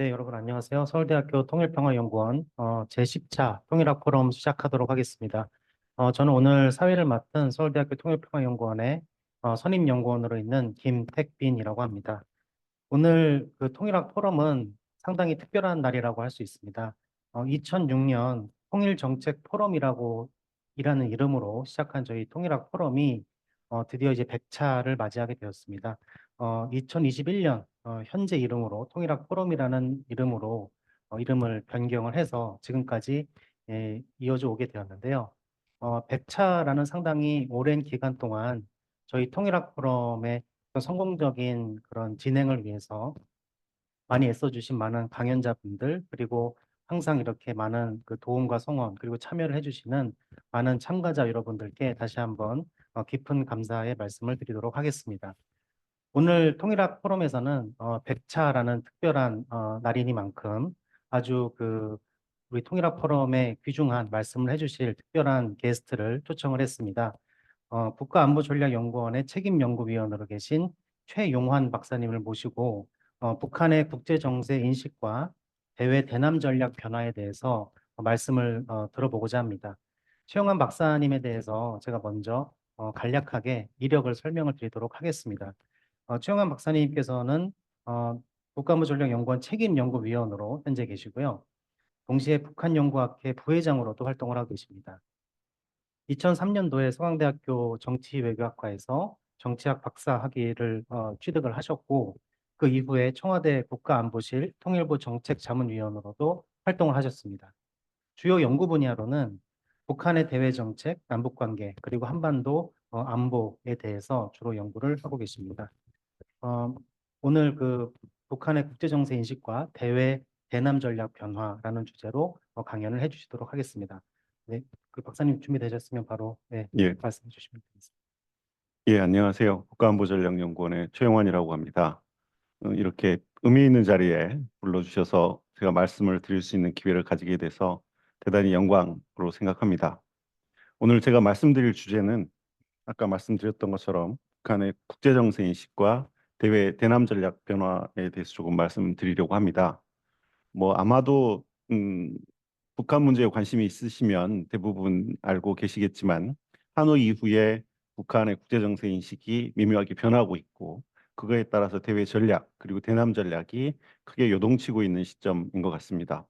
네, 여러분 안녕하세요. 서울대학교 통일평화연구원 제10차 통일학 포럼 시작하도록 하겠습니다. 저는 오늘 사회를 맡은 서울대학교 통일평화연구원의 선임 연구원으로 있는 김택빈이라고 합니다. 오늘 그 통일학 포럼은 상당히 특별한 날이라고 할 수 있습니다. 2006년 통일정책 포럼이라고 이라는 이름으로 시작한 저희 통일학 포럼이 드디어 이제 100차를 맞이하게 되었습니다. 2021년 현재 이름으로 통일학 포럼이라는 이름으로 이름을 변경을 해서 지금까지 이어져 오게 되었는데요. 100차라는 상당히 오랜 기간 동안 저희 통일학 포럼의 성공적인 그런 진행을 위해서 많이 애써주신 많은 강연자분들, 그리고 항상 이렇게 많은 그 도움과 성원, 그리고 참여를 해주시는 많은 참가자 여러분들께 다시 한번 깊은 감사의 말씀을 드리도록 하겠습니다. 오늘 통일학 포럼에서는 100차라는 특별한 날이니만큼 아주 우리 통일학 포럼에 귀중한 말씀을 해주실 특별한 게스트를 초청을 했습니다. 국가안보전략연구원의 책임연구위원으로 계신 최용환 박사님을 모시고 북한의 국제정세 인식과 대외 대남 전략 변화에 대해서 말씀을 들어보고자 합니다. 최용환 박사님에 대해서 제가 먼저 간략하게 이력을 설명을 드리도록 하겠습니다. 최용환 박사님께서는 국가안보전략연구원 책임연구위원으로 현재 계시고요. 동시에 북한연구학회 부회장으로도 활동을 하고 계십니다. 2003년도에 서강대학교 정치외교학과에서 정치학 박사 학위를 취득을 하셨고, 그 이후에 청와대 국가안보실 통일부 정책자문위원으로도 활동을 하셨습니다. 주요 연구 분야로는 북한의 대외 정책, 남북 관계, 그리고 한반도 안보에 대해서 주로 연구를 하고 계십니다. 어, 오늘 북한의 국제정세 인식과 대외 대남 전략 변화라는 주제로 강연을 해주시도록 하겠습니다. 네, 그 박사님 준비되셨으면 바로 네, 예, 말씀해 주시면 되겠습니다. 안녕하세요. 국가안보전략연구원의 최영환이라고 합니다. 이렇게 의미 있는 자리에 불러주셔서 제가 말씀을 드릴 수 있는 기회를 가지게 돼서 대단히 영광으로 생각합니다. 오늘 제가 말씀드릴 주제는 아까 말씀드렸던 것처럼 북한의 국제정세 인식과 대외 대남 전략 변화에 대해서 조금 말씀드리려고 합니다. 아마도 북한 문제에 관심이 있으시면 대부분 알고 계시겠지만 하노이 이후에 북한의 국제정세 인식이 미묘하게 변하고 있고 그거에 따라서 대외 전략 그리고 대남 전략이 크게 요동치고 있는 시점인 것 같습니다.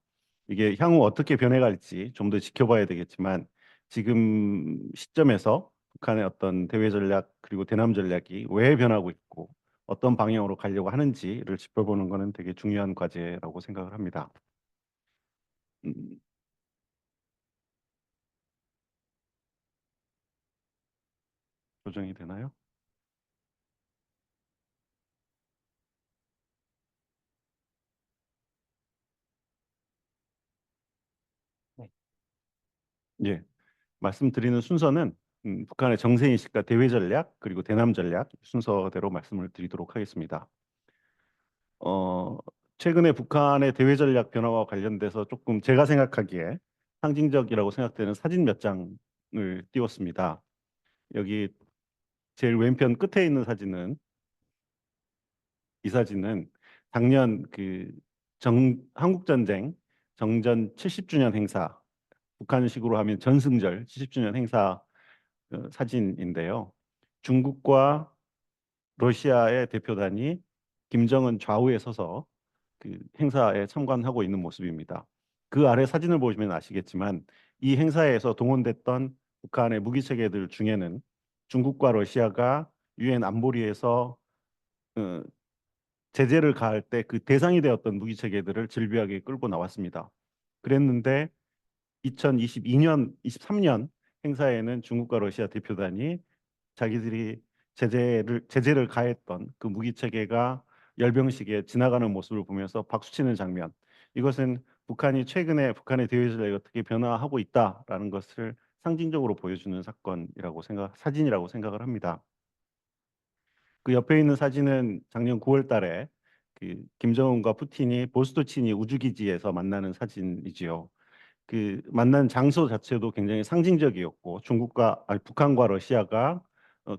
이게 향후 어떻게 변해갈지 좀 더 지켜봐야 되겠지만 지금 시점에서 북한의 어떤 대외 전략 그리고 대남 전략이 왜 변하고 있고 어떤 방향으로 가려고 하는지를 짚어보는 것은 되게 중요한 과제라고 생각을 합니다. 음, 조정이 되나요? 네. 예, 말씀드리는 순서는 북한의 정세인식과 대외 전략 그리고 대남 전략 순서대로 말씀을 드리도록 하겠습니다. 어, 최근에 북한의 대외 전략 변화와 관련돼서 조금 제가 생각하기에 상징적이라고 생각되는 사진 몇 장을 띄웠습니다. 여기 제일 왼편 끝에 있는 사진은 이 사진은 작년 한국 전쟁 정전 70주년 행사 북한식으로 하면 전승절 70주년 행사 사진인데요. 중국과 러시아의 대표단이 김정은 좌우에 서서 그 행사에 참관하고 있는 모습입니다. 그 아래 사진을 보시면 아시겠지만 이 행사에서 동원됐던 북한의 무기 체계들 중에는 중국과 러시아가 유엔 안보리에서 어, 제재를 가할 때 그 대상이 되었던 무기 체계들을 질비하게 끌고 나왔습니다. 그랬는데 2022년, 23년 행사에는 중국과 러시아 대표단이 자기들이 제재를 가했던 그 무기 체계가 열병식에 지나가는 모습을 보면서 박수치는 장면. 이것은 북한이 최근에 북한의 대외 전략이 어떻게 변화하고 있다라는 것을 상징적으로 보여주는 사진이라고 생각을 합니다. 그 옆에 있는 사진은 작년 9월 달에 그 김정은과 푸틴이 보스토치니 우주기지에서 만나는 사진이지요. 그 만난 장소 자체도 굉장히 상징적이었고 북한과 러시아가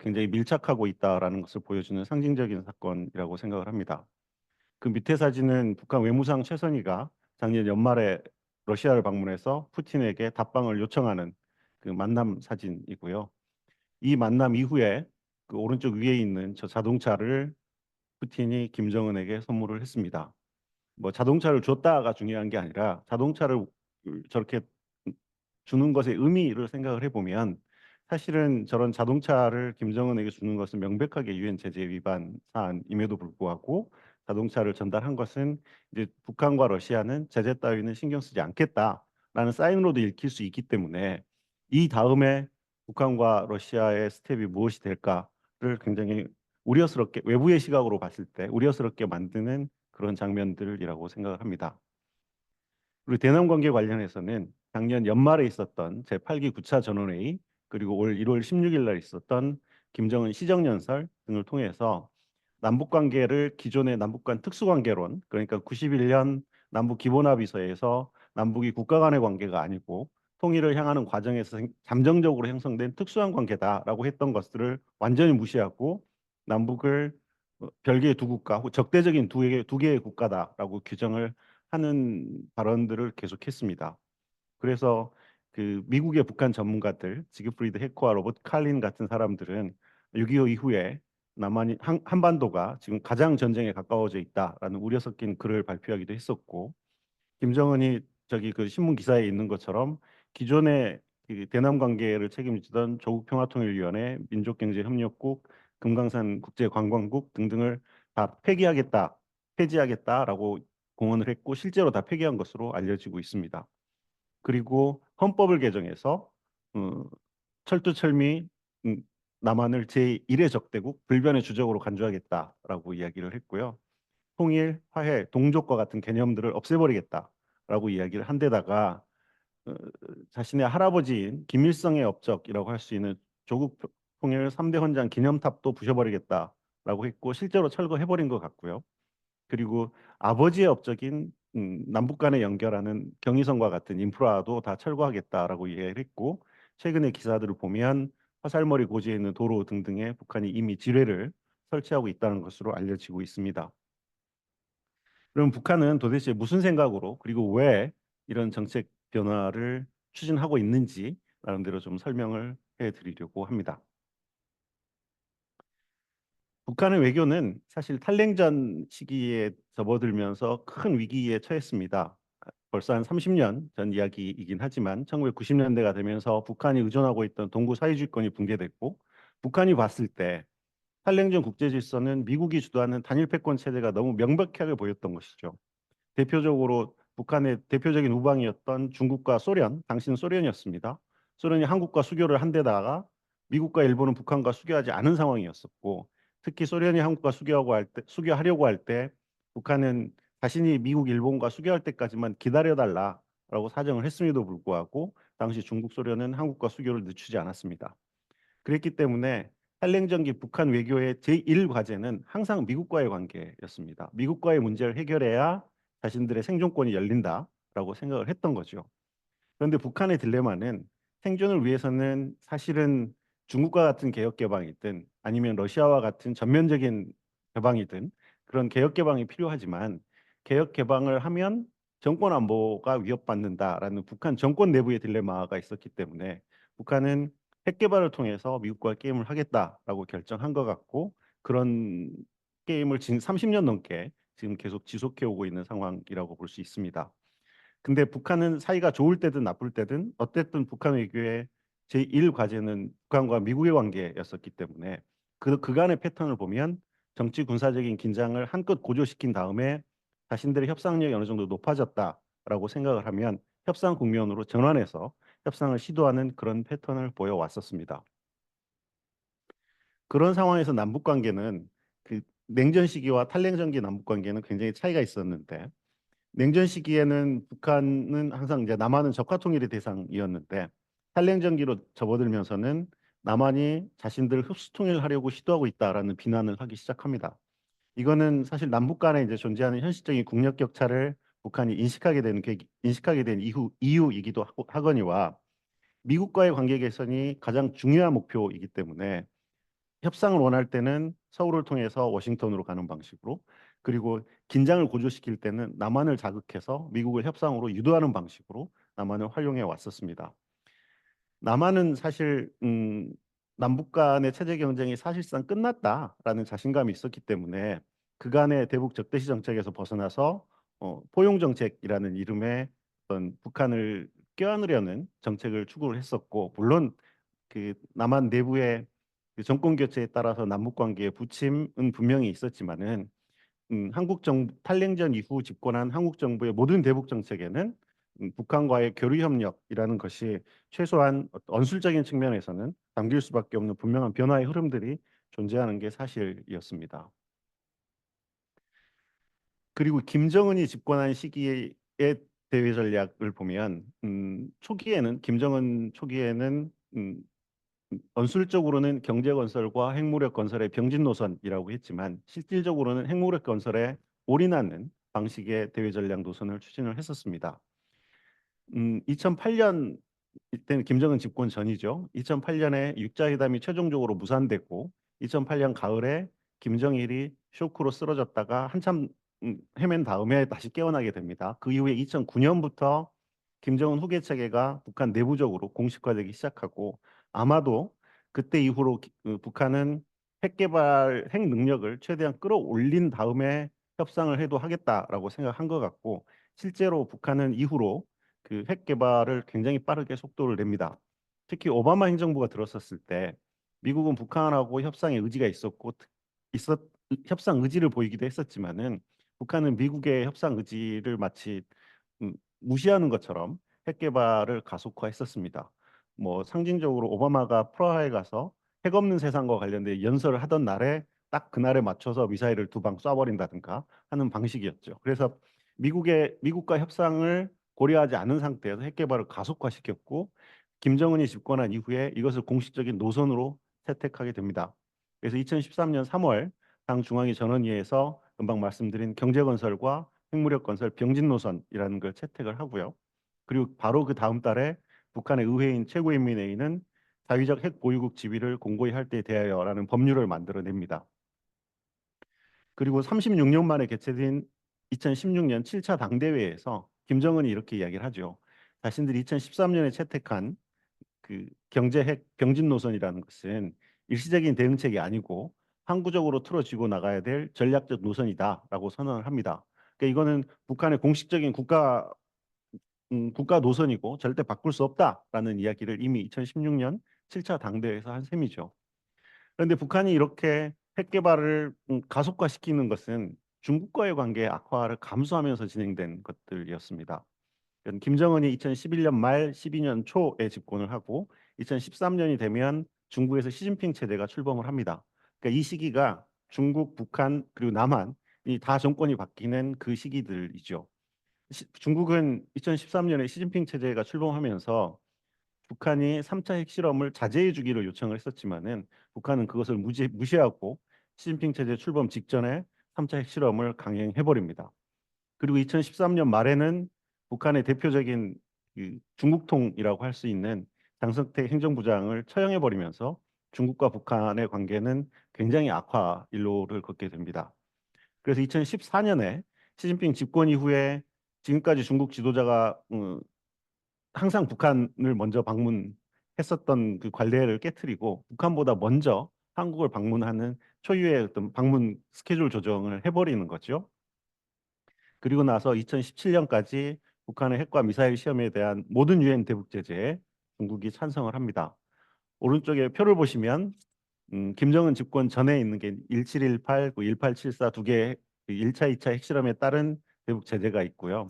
굉장히 밀착하고 있다라는 것을 보여주는 상징적인 사건이라고 생각을 합니다. 그 밑에 사진은 북한 외무상 최선희가 작년 연말에 러시아를 방문해서 푸틴에게 답방을 요청하는 그 만남 사진이고요. 이 만남 이후에 그 오른쪽 위에 있는 저 자동차를 푸틴이 김정은에게 선물을 했습니다. 뭐 자동차를 줬다가 중요한 게 아니라 자동차를 저렇게 주는 것의 의미를 생각을 해보면 사실은 저런 자동차를 김정은에게 주는 것은 명백하게 유엔 제재 위반 사안임에도 불구하고 자동차를 전달한 것은 이제 북한과 러시아는 제재 따위는 신경 쓰지 않겠다라는 사인으로도 읽힐 수 있기 때문에 이 다음에 북한과 러시아의 스텝이 무엇이 될까를 굉장히 우려스럽게 외부의 시각으로 봤을 때 우려스럽게 만드는 그런 장면들이라고 생각을 합니다. 그리고 대남 관계 관련해서는 작년 연말에 있었던 제8기 9차 전원회의 그리고 올 1월 16일 날 있었던 김정은 시정연설 등을 통해서 남북 관계를 기존의 남북 간 특수관계론 그러니까 91년 남북 기본합의서에서 남북이 국가 간의 관계가 아니고 통일을 향하는 과정에서 잠정적으로 형성된 특수한 관계다라고 했던 것들을 완전히 무시하고 남북을 별개의 두 국가, 혹은 적대적인 두 개의 국가다라고 규정을 하는 발언들을 계속했습니다. 그래서 그 미국의 북한 전문가들, 지그프리드 해커와 로버트 칼린 같은 사람들은 6.25 이후에 남한이 한반도가 지금 가장 전쟁에 가까워져 있다라는 우려 섞인 글을 발표하기도 했었고, 김정은이 저기 그 신문 기사에 있는 것처럼 기존의 그 대남 관계를 책임지던 조국평화통일위원회, 민족경제협력국, 금강산 국제관광국 등등을 다 폐지하겠다라고 공언을 했고 실제로 다 폐기한 것으로 알려지고 있습니다. 그리고 헌법을 개정해서 어, 철두철미 남한을 제1의 적대국, 불변의 주적으로 간주하겠다라고 이야기를 했고요. 통일, 화해, 동족과 같은 개념들을 없애버리겠다라고 이야기를 한 데다가 어, 자신의 할아버지인 김일성의 업적이라고 할 수 있는 조국 통일 3대 헌장 기념탑도 부셔버리겠다라고 했고 실제로 철거해버린 것 같고요. 그리고 아버지의 업적인 남북 간에 연결하는 경의선과 같은 인프라도 다 철거하겠다라고 이야기를 했고 최근의 기사들을 보면 화살머리 고지에 있는 도로 등등에 북한이 이미 지뢰를 설치하고 있다는 것으로 알려지고 있습니다. 그럼 북한은 도대체 무슨 생각으로 그리고 왜 이런 정책 변화를 추진하고 있는지 나름대로 좀 설명을 해드리려고 합니다. 북한의 외교는 사실 탈냉전 시기에 접어들면서 큰 위기에 처했습니다. 벌써 한 30년 전 이야기이긴 하지만 1990년대가 되면서 북한이 의존하고 있던 동구 사회주의권이 붕괴됐고 북한이 봤을 때 탈냉전 국제 질서는 미국이 주도하는 단일 패권 체제가 너무 명백하게 보였던 것이죠. 대표적으로 북한의 대표적인 우방이었던 중국과 소련, 당시는 소련이었습니다. 소련이 한국과 수교를 한 데다가 미국과 일본은 북한과 수교하지 않은 상황이었었고 특히 소련이 한국과 수교하려고 할 때 북한은 자신이 미국, 일본과 수교할 때까지만 기다려달라라고 사정을 했음에도 불구하고 당시 중국, 소련은 한국과 수교를 늦추지 않았습니다. 그랬기 때문에 한랭전기 북한 외교의 제1과제는 항상 미국과의 관계였습니다. 미국과의 문제를 해결해야 자신들의 생존권이 열린다라고 생각을 했던 거죠. 그런데 북한의 딜레마는 생존을 위해서는 사실은 중국과 같은 개혁 개방이든 아니면 러시아와 같은 전면적인 개방이든 그런 개혁 개방이 필요하지만 개혁 개방을 하면 정권 안보가 위협받는다라는 북한 정권 내부의 딜레마가 있었기 때문에 북한은 핵 개발을 통해서 미국과 게임을 하겠다라고 결정한 것 같고 그런 게임을 지금 30년 넘게 지금 계속 지속해 오고 있는 상황이라고 볼 수 있습니다. 근데 북한은 사이가 좋을 때든 나쁠 때든 어쨌든 북한 외교의 제1과제는 북한과 미국의 관계였었기 때문에 그간의 패턴을 보면 정치 군사적인 긴장을 한껏 고조시킨 다음에 자신들의 협상력이 어느 정도 높아졌다라고 생각을 하면 협상 국면으로 전환해서 협상을 시도하는 그런 패턴을 보여왔었습니다. 그런 상황에서 남북 관계는 그 냉전 시기와 탈냉전기 남북 관계는 굉장히 차이가 있었는데 냉전 시기에는 북한은 항상 이제 남한은 적화 통일의 대상이었는데 탈냉전기로 접어들면서는 남한이 자신들 흡수 통일하려고 시도하고 있다라는 비난을 하기 시작합니다. 이거는 사실 남북 간에 이제 존재하는 현실적인 국력 격차를 북한이 인식하게 된 이유이기도 하거니와 미국과의 관계 개선이 가장 중요한 목표이기 때문에 협상을 원할 때는 서울을 통해서 워싱턴으로 가는 방식으로 그리고 긴장을 고조시킬 때는 남한을 자극해서 미국을 협상으로 유도하는 방식으로 남한을 활용해 왔었습니다. 남한은 사실 남북 간의 체제 경쟁이 사실상 끝났다라는 자신감이 있었기 때문에 그간의 대북 적대시 정책에서 벗어나서 포용 정책이라는 이름의 어떤 북한을 껴안으려는 정책을 추구를 했었고, 물론 그 남한 내부의 그 정권 교체에 따라서 남북 관계의 부침은 분명히 있었지만은 한국 정부 탈냉전 이후 집권한 한국 정부의 모든 대북 정책에는 북한과의 교류 협력이라는 것이 최소한 언술적인 측면에서는 담길 수밖에 없는 분명한 변화의 흐름들이 존재하는 게 사실이었습니다. 그리고 김정은이 집권한 시기의 대외 전략을 보면 초기에는 김정은 초기에는 언술적으로는 경제 건설과 핵무력 건설의 병진 노선이라고 했지만 실질적으로는 핵무력 건설에 올인하는 방식의 대외 전략 노선을 추진을 했었습니다. 2008년 이때는 김정은 집권 전이죠. 2008년에 육자회담이 최종적으로 무산됐고 2008년 가을에 김정일이 쇼크로 쓰러졌다가 한참 헤맨 다음에 다시 깨어나게 됩니다. 그 이후에 2009년부터 김정은 후계 체계가 북한 내부적으로 공식화되기 시작하고 아마도 그때 이후로 북한은 핵 개발, 핵 능력을 최대한 끌어올린 다음에 협상을 해도 하겠다라고 생각한 것 같고 실제로 북한은 이후로 그 핵 개발을 굉장히 빠르게 속도를 냅니다. 특히 오바마 행정부가 들었었을 때 미국은 북한하고 협상의 의지가 있었고 협상 의지를 보이기도 했었지만은 북한은 미국의 협상 의지를 마치 무시하는 것처럼 핵 개발을 가속화했었습니다. 뭐 상징적으로 오바마가 프라하에 가서 핵 없는 세상과 관련된 연설을 하던 날에 딱 그날에 맞춰서 미사일을 두 방 쏴버린다든가 하는 방식이었죠. 그래서 미국과 협상을 고려하지 않은 상태에서 핵 개발을 가속화시켰고 김정은이 집권한 이후에 이것을 공식적인 노선으로 채택하게 됩니다. 그래서 2013년 3월 당 중앙위 전원위에서 금방 말씀드린 경제건설과 핵무력건설 병진 노선이라는 걸 채택을 하고요. 그리고 바로 그 다음 달에 북한의 의회인 최고인민회의는 자위적 핵 보유국 지위를 공고히 할 때에 대하여라는 법률을 만들어냅니다. 그리고 36년 만에 개최된 2016년 7차 당대회에서 김정은이 이렇게 이야기를 하죠. 자신들이 2013년에 채택한 그 경제핵 병진 노선이라는 것은 일시적인 대응책이 아니고 항구적으로 틀어지고 나가야 될 전략적 노선이다라고 선언을 합니다. 그러니까 이거는 북한의 공식적인 국가 노선이고 절대 바꿀 수 없다라는 이야기를 이미 2016년 7차 당대회에서 한 셈이죠. 그런데 북한이 이렇게 핵 개발을 가속화시키는 것은 중국과의 관계 악화를 감수하면서 진행된 것들이었습니다. 김정은이 2011년 말 12년 초에 집권을 하고 2013년이 되면 중국에서 시진핑 체제가 출범을 합니다. 그러니까 이 시기가 중국, 북한 그리고 남한이 다 정권이 바뀌는 그 시기들이죠. 중국은 2013년에 시진핑 체제가 출범하면서 북한이 3차 핵실험을 자제해 주기를 요청을 했었지만은 북한은 그것을 무시하고 시진핑 체제 출범 직전에 3차 핵실험을 강행해 버립니다. 그리고 2013년 말에는 북한의 대표적인 그 중국통이라고 할 수 있는 장성택 행정부장을 처형해 버리면서 중국과 북한의 관계는 굉장히 악화 일로를 걷게 됩니다. 그래서 2014년에 시진핑 집권 이후에 지금까지 중국 지도자가 항상 북한을 먼저 방문했었던 그 관례를 깨뜨리고 북한보다 먼저 한국을 방문하는 초유의 어떤 방문 스케줄 조정을 해버리는 거죠. 그리고 나서 2017년까지 북한의 핵과 미사일 시험에 대한 모든 유엔 대북 제재에 중국이 찬성을 합니다. 오른쪽에 표를 보시면 김정은 집권 전에 있는 게 1718, 1874 두 개의 1차, 2차 핵실험에 따른 대북 제재가 있고요.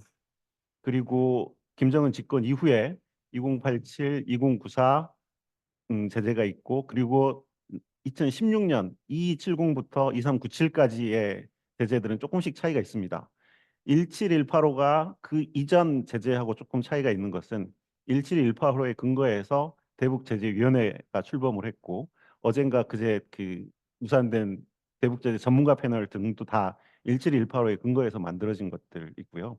그리고 김정은 집권 이후에 2087, 2094 제재가 있고 그리고 2016년 2270부터 2397까지의 제재들은 조금씩 차이가 있습니다. 17185가 그 이전 제재하고 조금 차이가 있는 것은 17185에 근거해서 대북제재위원회가 출범을 했고 어젠가 그제 그 무산된 대북제재 전문가 패널 등도 다 17185에 근거해서 만들어진 것들이고요.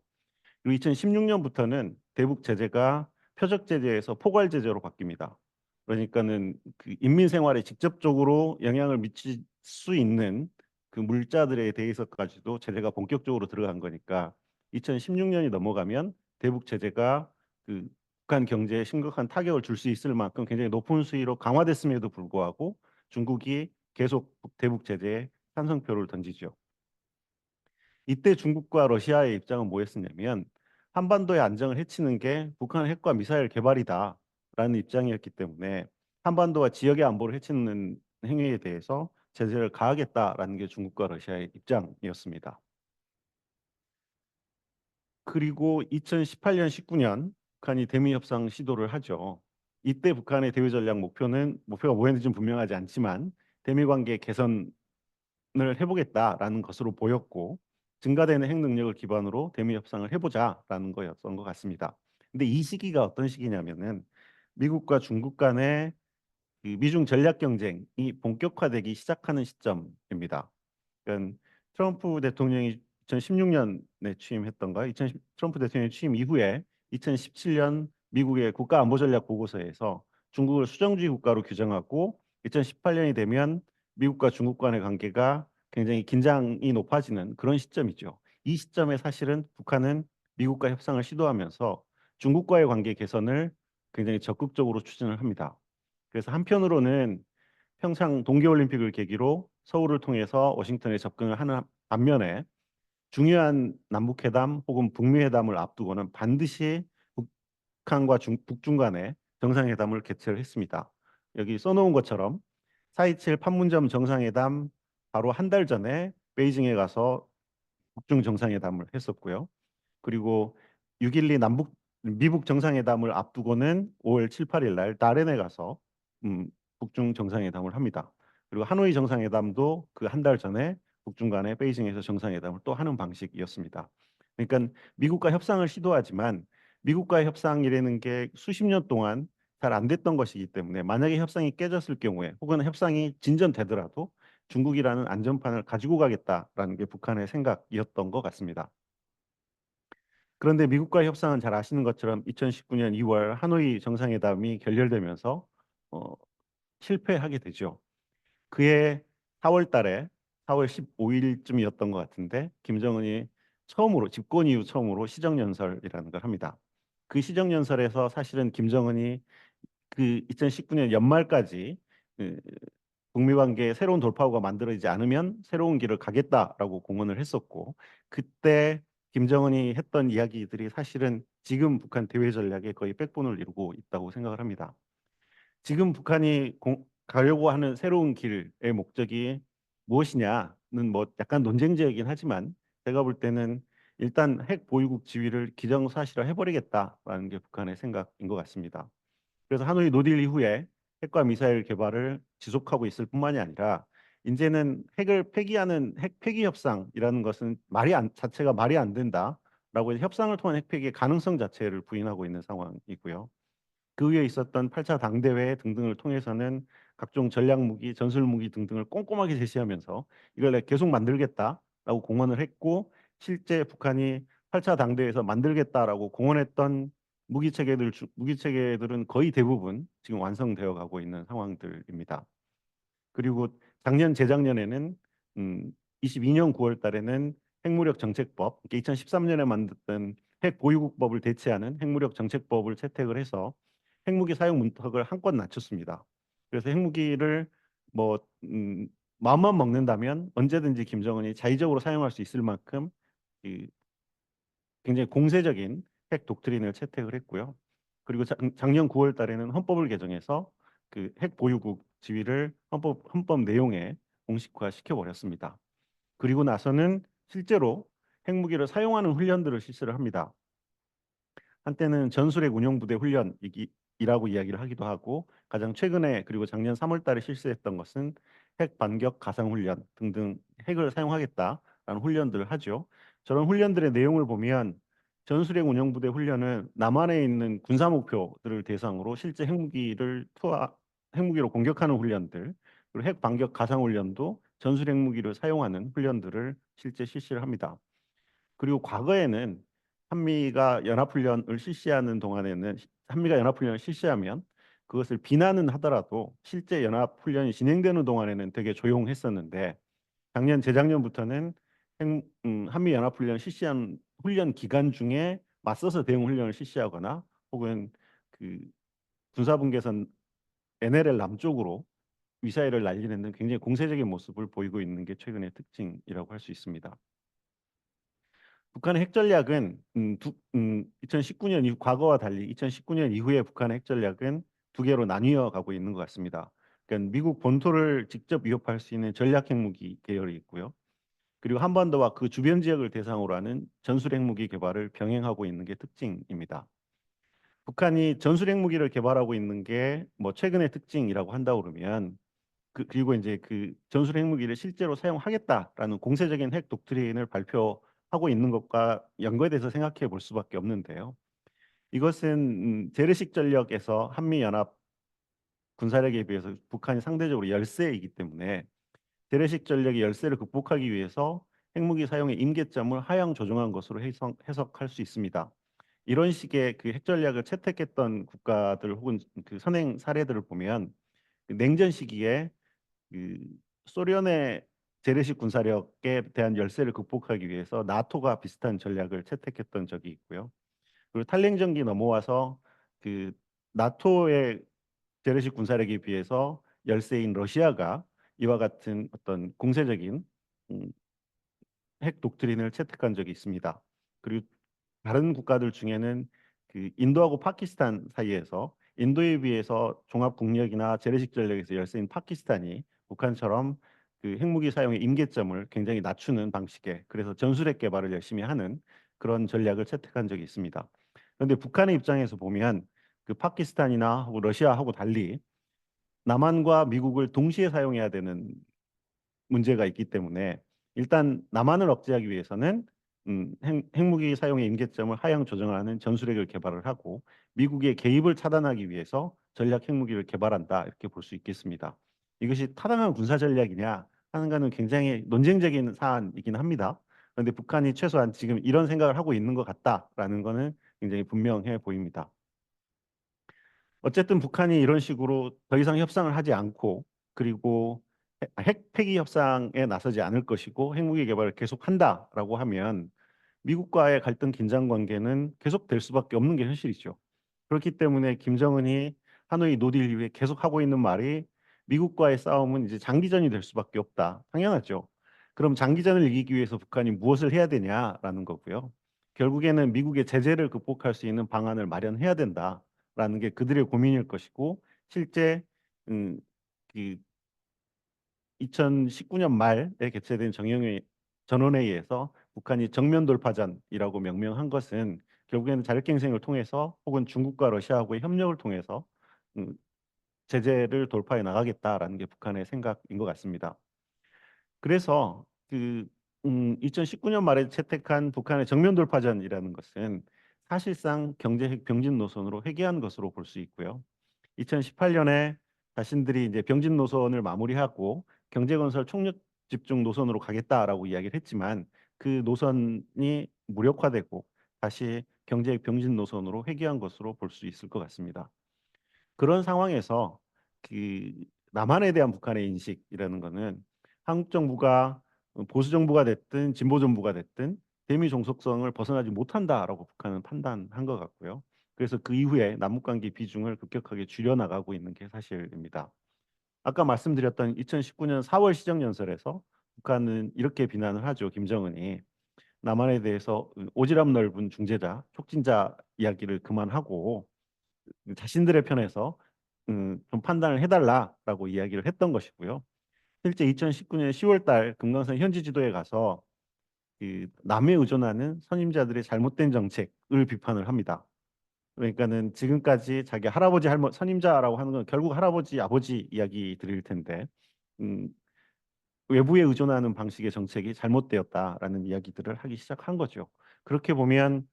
그리고 2016년부터는 대북 제재가 표적 제재에서 포괄 제재로 바뀝니다. 그러니까는 그 인민 생활에 직접적으로 영향을 미칠 수 있는 그 물자들에 대해서까지도 제재가 본격적으로 들어간 거니까 2016년이 넘어가면 대북 제재가 그 북한 경제에 심각한 타격을 줄 수 있을 만큼 굉장히 높은 수위로 강화됐음에도 불구하고 중국이 계속 대북 제재에 찬성표를 던지죠. 이때 중국과 러시아의 입장은 뭐였었냐면 한반도의 안정을 해치는 게 북한 핵과 미사일 개발이다라는 입장이었기 때문에 한반도와 지역의 안보를 해치는 행위에 대해서 제재를 가하겠다라는 게 중국과 러시아의 입장이었습니다. 그리고 2018년, 19년 북한이 대미 협상 시도를 하죠. 이때 북한의 대외 전략 목표가 뭐였는지는 분명하지 않지만 대미 관계 개선을 해보겠다라는 것으로 보였고 증가되는 핵 능력을 기반으로 대미 협상을 해보자라는 거였던 것 같습니다. 근데 이 시기가 어떤 시기냐면은 미국과 중국 간의 그 미중 전략 경쟁이 본격화되기 시작하는 시점입니다. 그러니까 트럼프 대통령이 2016년에 취임했던가, 트럼프 대통령이 취임 이후에 2017년 미국의 국가안보전략 보고서에서 중국을 수정주의 국가로 규정하고 2018년이 되면 미국과 중국 간의 관계가 굉장히 긴장이 높아지는 그런 시점이죠. 이 시점에 사실은 북한은 미국과 협상을 시도하면서 중국과의 관계 개선을 굉장히 적극적으로 추진을 합니다. 그래서 한편으로는 평창 동계올림픽을 계기로 서울을 통해서 워싱턴에 접근을 하는 반면에 중요한 남북회담 혹은 북미회담을 앞두고는 반드시 북한과 북중 간의 정상회담을 개최를 했습니다. 여기 써놓은 것처럼 4.27 판문점 정상회담 바로 한 달 전에 베이징에 가서 북중 정상회담을 했었고요. 그리고 6.12 미북 정상회담을 앞두고는 5월 7, 8일 날 다롄에 가서 음, 북중 정상회담을 합니다. 그리고 하노이 정상회담도 그 한 달 전에 북중 간의 베이징에서 정상회담을 또 하는 방식이었습니다. 그러니까 미국과 협상을 시도하지만 미국과의 협상이라는 게 수십 년 동안 잘 안 됐던 것이기 때문에 만약에 협상이 깨졌을 경우에 혹은 협상이 진전되더라도 중국이라는 안전판을 가지고 가겠다라는 게 북한의 생각이었던 것 같습니다. 그런데 미국과의 협상은 잘 아시는 것처럼 2019년 2월 하노이 정상회담이 결렬되면서 어, 실패하게 되죠. 그해 4월 달에 4월 15일쯤이었던 것 같은데 김정은이 처음으로 집권 이후 처음으로 시정연설이라는 걸 합니다. 그 시정연설에서 사실은 김정은이 그 2019년 연말까지 그 북미 관계에 새로운 돌파구가 만들어지지 않으면 새로운 길을 가겠다라고 공언을 했었고 그때 김정은이 했던 이야기들이 사실은 지금 북한 대외 전략의 거의 백본을 이루고 있다고 생각을 합니다. 지금 북한이 가려고 하는 새로운 길의 목적이 무엇이냐는 뭐 약간 논쟁제이긴 하지만 제가 볼 때는 일단 핵 보유국 지위를 기정사실화 해버리겠다라는 게 북한의 생각인 것 같습니다. 그래서 하노이 노딜 이후에 핵과 미사일 개발을 지속하고 있을 뿐만이 아니라 이제는 핵을 폐기하는 핵 폐기 협상이라는 것은 자체가 말이 안 된다라고 해서 협상을 통한 핵 폐기의 가능성 자체를 부인하고 있는 상황이고요. 그 위에 있었던 8차 당대회 등등을 통해서는 각종 전략무기, 전술무기 등등을 꼼꼼하게 제시하면서 이걸 내가 계속 만들겠다라고 공언을 했고 실제 북한이 8차 당대회에서 만들겠다라고 공언했던 무기 체계들은 거의 대부분 지금 완성되어 가고 있는 상황들입니다. 그리고 재작년에는 22년 9월 달에는 핵무력 정책법, 2013년에 만든 핵 보유국법을 대체하는 핵무력 정책법을 채택을 해서 핵무기 사용 문턱을 한껏 낮췄습니다. 그래서 핵무기를 뭐 마음만 먹는다면 언제든지 김정은이 자의적으로 사용할 수 있을 만큼 이 굉장히 공세적인 핵 독트린을 채택을 했고요. 그리고 작년 9월 달에는 헌법을 개정해서 그 핵 보유국 지위를 헌법 내용에 공식화 시켜버렸습니다. 그리고 나서는 실제로 핵무기를 사용하는 훈련들을 실시를 합니다. 한때는 전술핵 운용부대 훈련이라고 이야기를 하기도 하고 가장 최근에 그리고 작년 3월 달에 실시했던 것은 핵 반격 가상 훈련 등등 핵을 사용하겠다라는 훈련들을 하죠. 저런 훈련들의 내용을 보면 전술핵 운용부대 훈련은 남한에 있는 군사 목표들을 대상으로 실제 핵무기로 공격하는 훈련들 그리고 핵 반격 가상 훈련도 전술 핵무기를 사용하는 훈련들을 실제 실시를 합니다. 그리고 과거에는 한미가 연합훈련을 실시하면 그것을 비난은 하더라도 실제 연합훈련이 진행되는 동안에는 되게 조용했었는데 작년 재작년부터는 한미연합훈련 실시한 훈련 기간 중에 맞서서 대응 훈련을 실시하거나 혹은 그 군사분계선 NLL 남쪽으로 미사일을 날리는 등 굉장히 공세적인 모습을 보이고 있는 게 최근의 특징이라고 할 수 있습니다. 북한의 핵 전략은 2019년 이후 과거와 달리 2019년 이후에 북한의 핵 전략은 두 개로 나뉘어 가고 있는 것 같습니다. 그러니까 미국 본토를 직접 위협할 수 있는 전략 핵무기 계열이 있고요. 그리고 한반도와 그 주변 지역을 대상으로 하는 전술 핵무기 개발을 병행하고 있는 게 특징입니다. 북한이 전술 핵무기를 개발하고 있는 게 뭐 최근의 특징이라고 한다 그러면 그리고 이제 그 전술 핵무기를 실제로 사용하겠다라는 공세적인 핵 독트린을 발표하고 있는 것과 연결돼서 생각해 볼 수밖에 없는데요. 이것은 재래식 전력에서 한미 연합 군사력에 비해서 북한이 상대적으로 열세이기 때문에 재래식 전력의 열세를 극복하기 위해서 핵무기 사용의 임계점을 하향 조정한 것으로 해석할 수 있습니다. 이런 식의 그 핵 전략을 채택했던 국가들 혹은 그 선행 사례들을 보면 그 냉전 시기에 그 소련의 재래식 군사력에 대한 열세를 극복하기 위해서 나토가 비슷한 전략을 채택했던 적이 있고요. 그리고 탈냉전기 넘어와서 그 나토의 재래식 군사력에 비해서 열세인 러시아가 이와 같은 어떤 공세적인 음, 핵 독트린을 채택한 적이 있습니다. 그리고 다른 국가들 중에는 그 인도하고 파키스탄 사이에서 인도에 비해서 종합 국력이나 재래식 전력에서 열세인 파키스탄이 북한처럼 그 핵무기 사용의 임계점을 굉장히 낮추는 방식의 그래서 전술핵 개발을 열심히 하는 그런 전략을 채택한 적이 있습니다. 그런데 북한의 입장에서 보면 그 파키스탄이나 혹은 러시아하고 달리 남한과 미국을 동시에 사용해야 되는 문제가 있기 때문에 일단 남한을 억제하기 위해서는 핵무기 사용의 임계점을 하향 조정하는 전술핵을 개발을 하고 미국의 개입을 차단하기 위해서 전략 핵무기를 개발한다 이렇게 볼 수 있겠습니다. 이것이 타당한 군사 전략이냐 하는 것은 굉장히 논쟁적인 사안이긴 합니다. 그런데 북한이 최소한 지금 이런 생각을 하고 있는 것 같다라는 것은 굉장히 분명해 보입니다. 어쨌든 북한이 이런 식으로 더 이상 협상을 하지 않고 그리고 핵 폐기 협상에 나서지 않을 것이고 핵무기 개발을 계속한다라고 하면 미국과의 갈등 긴장 관계는 계속될 수밖에 없는 게 현실이죠. 그렇기 때문에 김정은이 하노이 노딜 이후에 계속하고 있는 말이 미국과의 싸움은 이제 장기전이 될 수밖에 없다. 당연하죠. 그럼 장기전을 이기기 위해서 북한이 무엇을 해야 되냐라는 거고요. 결국에는 미국의 제재를 극복할 수 있는 방안을 마련해야 된다라는 게 그들의 고민일 것이고 실제 음, 그 2019년 말에 개최된 정영회 전원회의에서 북한이 정면 돌파전이라고 명명한 것은 결국에는 자력갱생을 통해서 혹은 중국과 러시아하고의 협력을 통해서 음, 제재를 돌파해 나가겠다라는 게 북한의 생각인 것 같습니다. 그래서 그 2019년 말에 채택한 북한의 정면 돌파전이라는 것은 사실상 경제 병진 노선으로 회귀한 것으로 볼 수 있고요. 2018년에 자신들이 이제 병진 노선을 마무리하고 경제건설 총력 집중 노선으로 가겠다라고 이야기를 했지만 그 노선이 무력화되고 다시 경제 병진 노선으로 회귀한 것으로 볼 수 있을 것 같습니다. 그런 상황에서 그 남한에 대한 북한의 인식이라는 것은 한국 정부가 보수 정부가 됐든 진보 정부가 됐든 대미 종속성을 벗어나지 못한다라고 북한은 판단한 것 같고요. 그래서 그 이후에 남북 관계 비중을 급격하게 줄여나가고 있는 게 사실입니다. 아까 말씀드렸던 2019년 4월 시정연설에서 북한은 이렇게 비난을 하죠. 김정은이 남한에 대해서 오지랖 넓은 중재자, 촉진자 이야기를 그만하고 자신들의 편에서 좀 판단을 해달라라고 이야기를 했던 것이고요. 실제 2019년 10월 달 금강산 현지 지도에 가서 그 남에 의존하는 선임자들의 잘못된 정책을 비판을 합니다. 그러니까는 지금까지 자기 할아버지 할머 선임자라고 하는 건 결국 할아버지 아버지 이야기들일 텐데 음, 외부에 의존하는 방식의 정책이 잘못되었다라는 이야기들을 하기 시작한 거죠. 그렇게 보면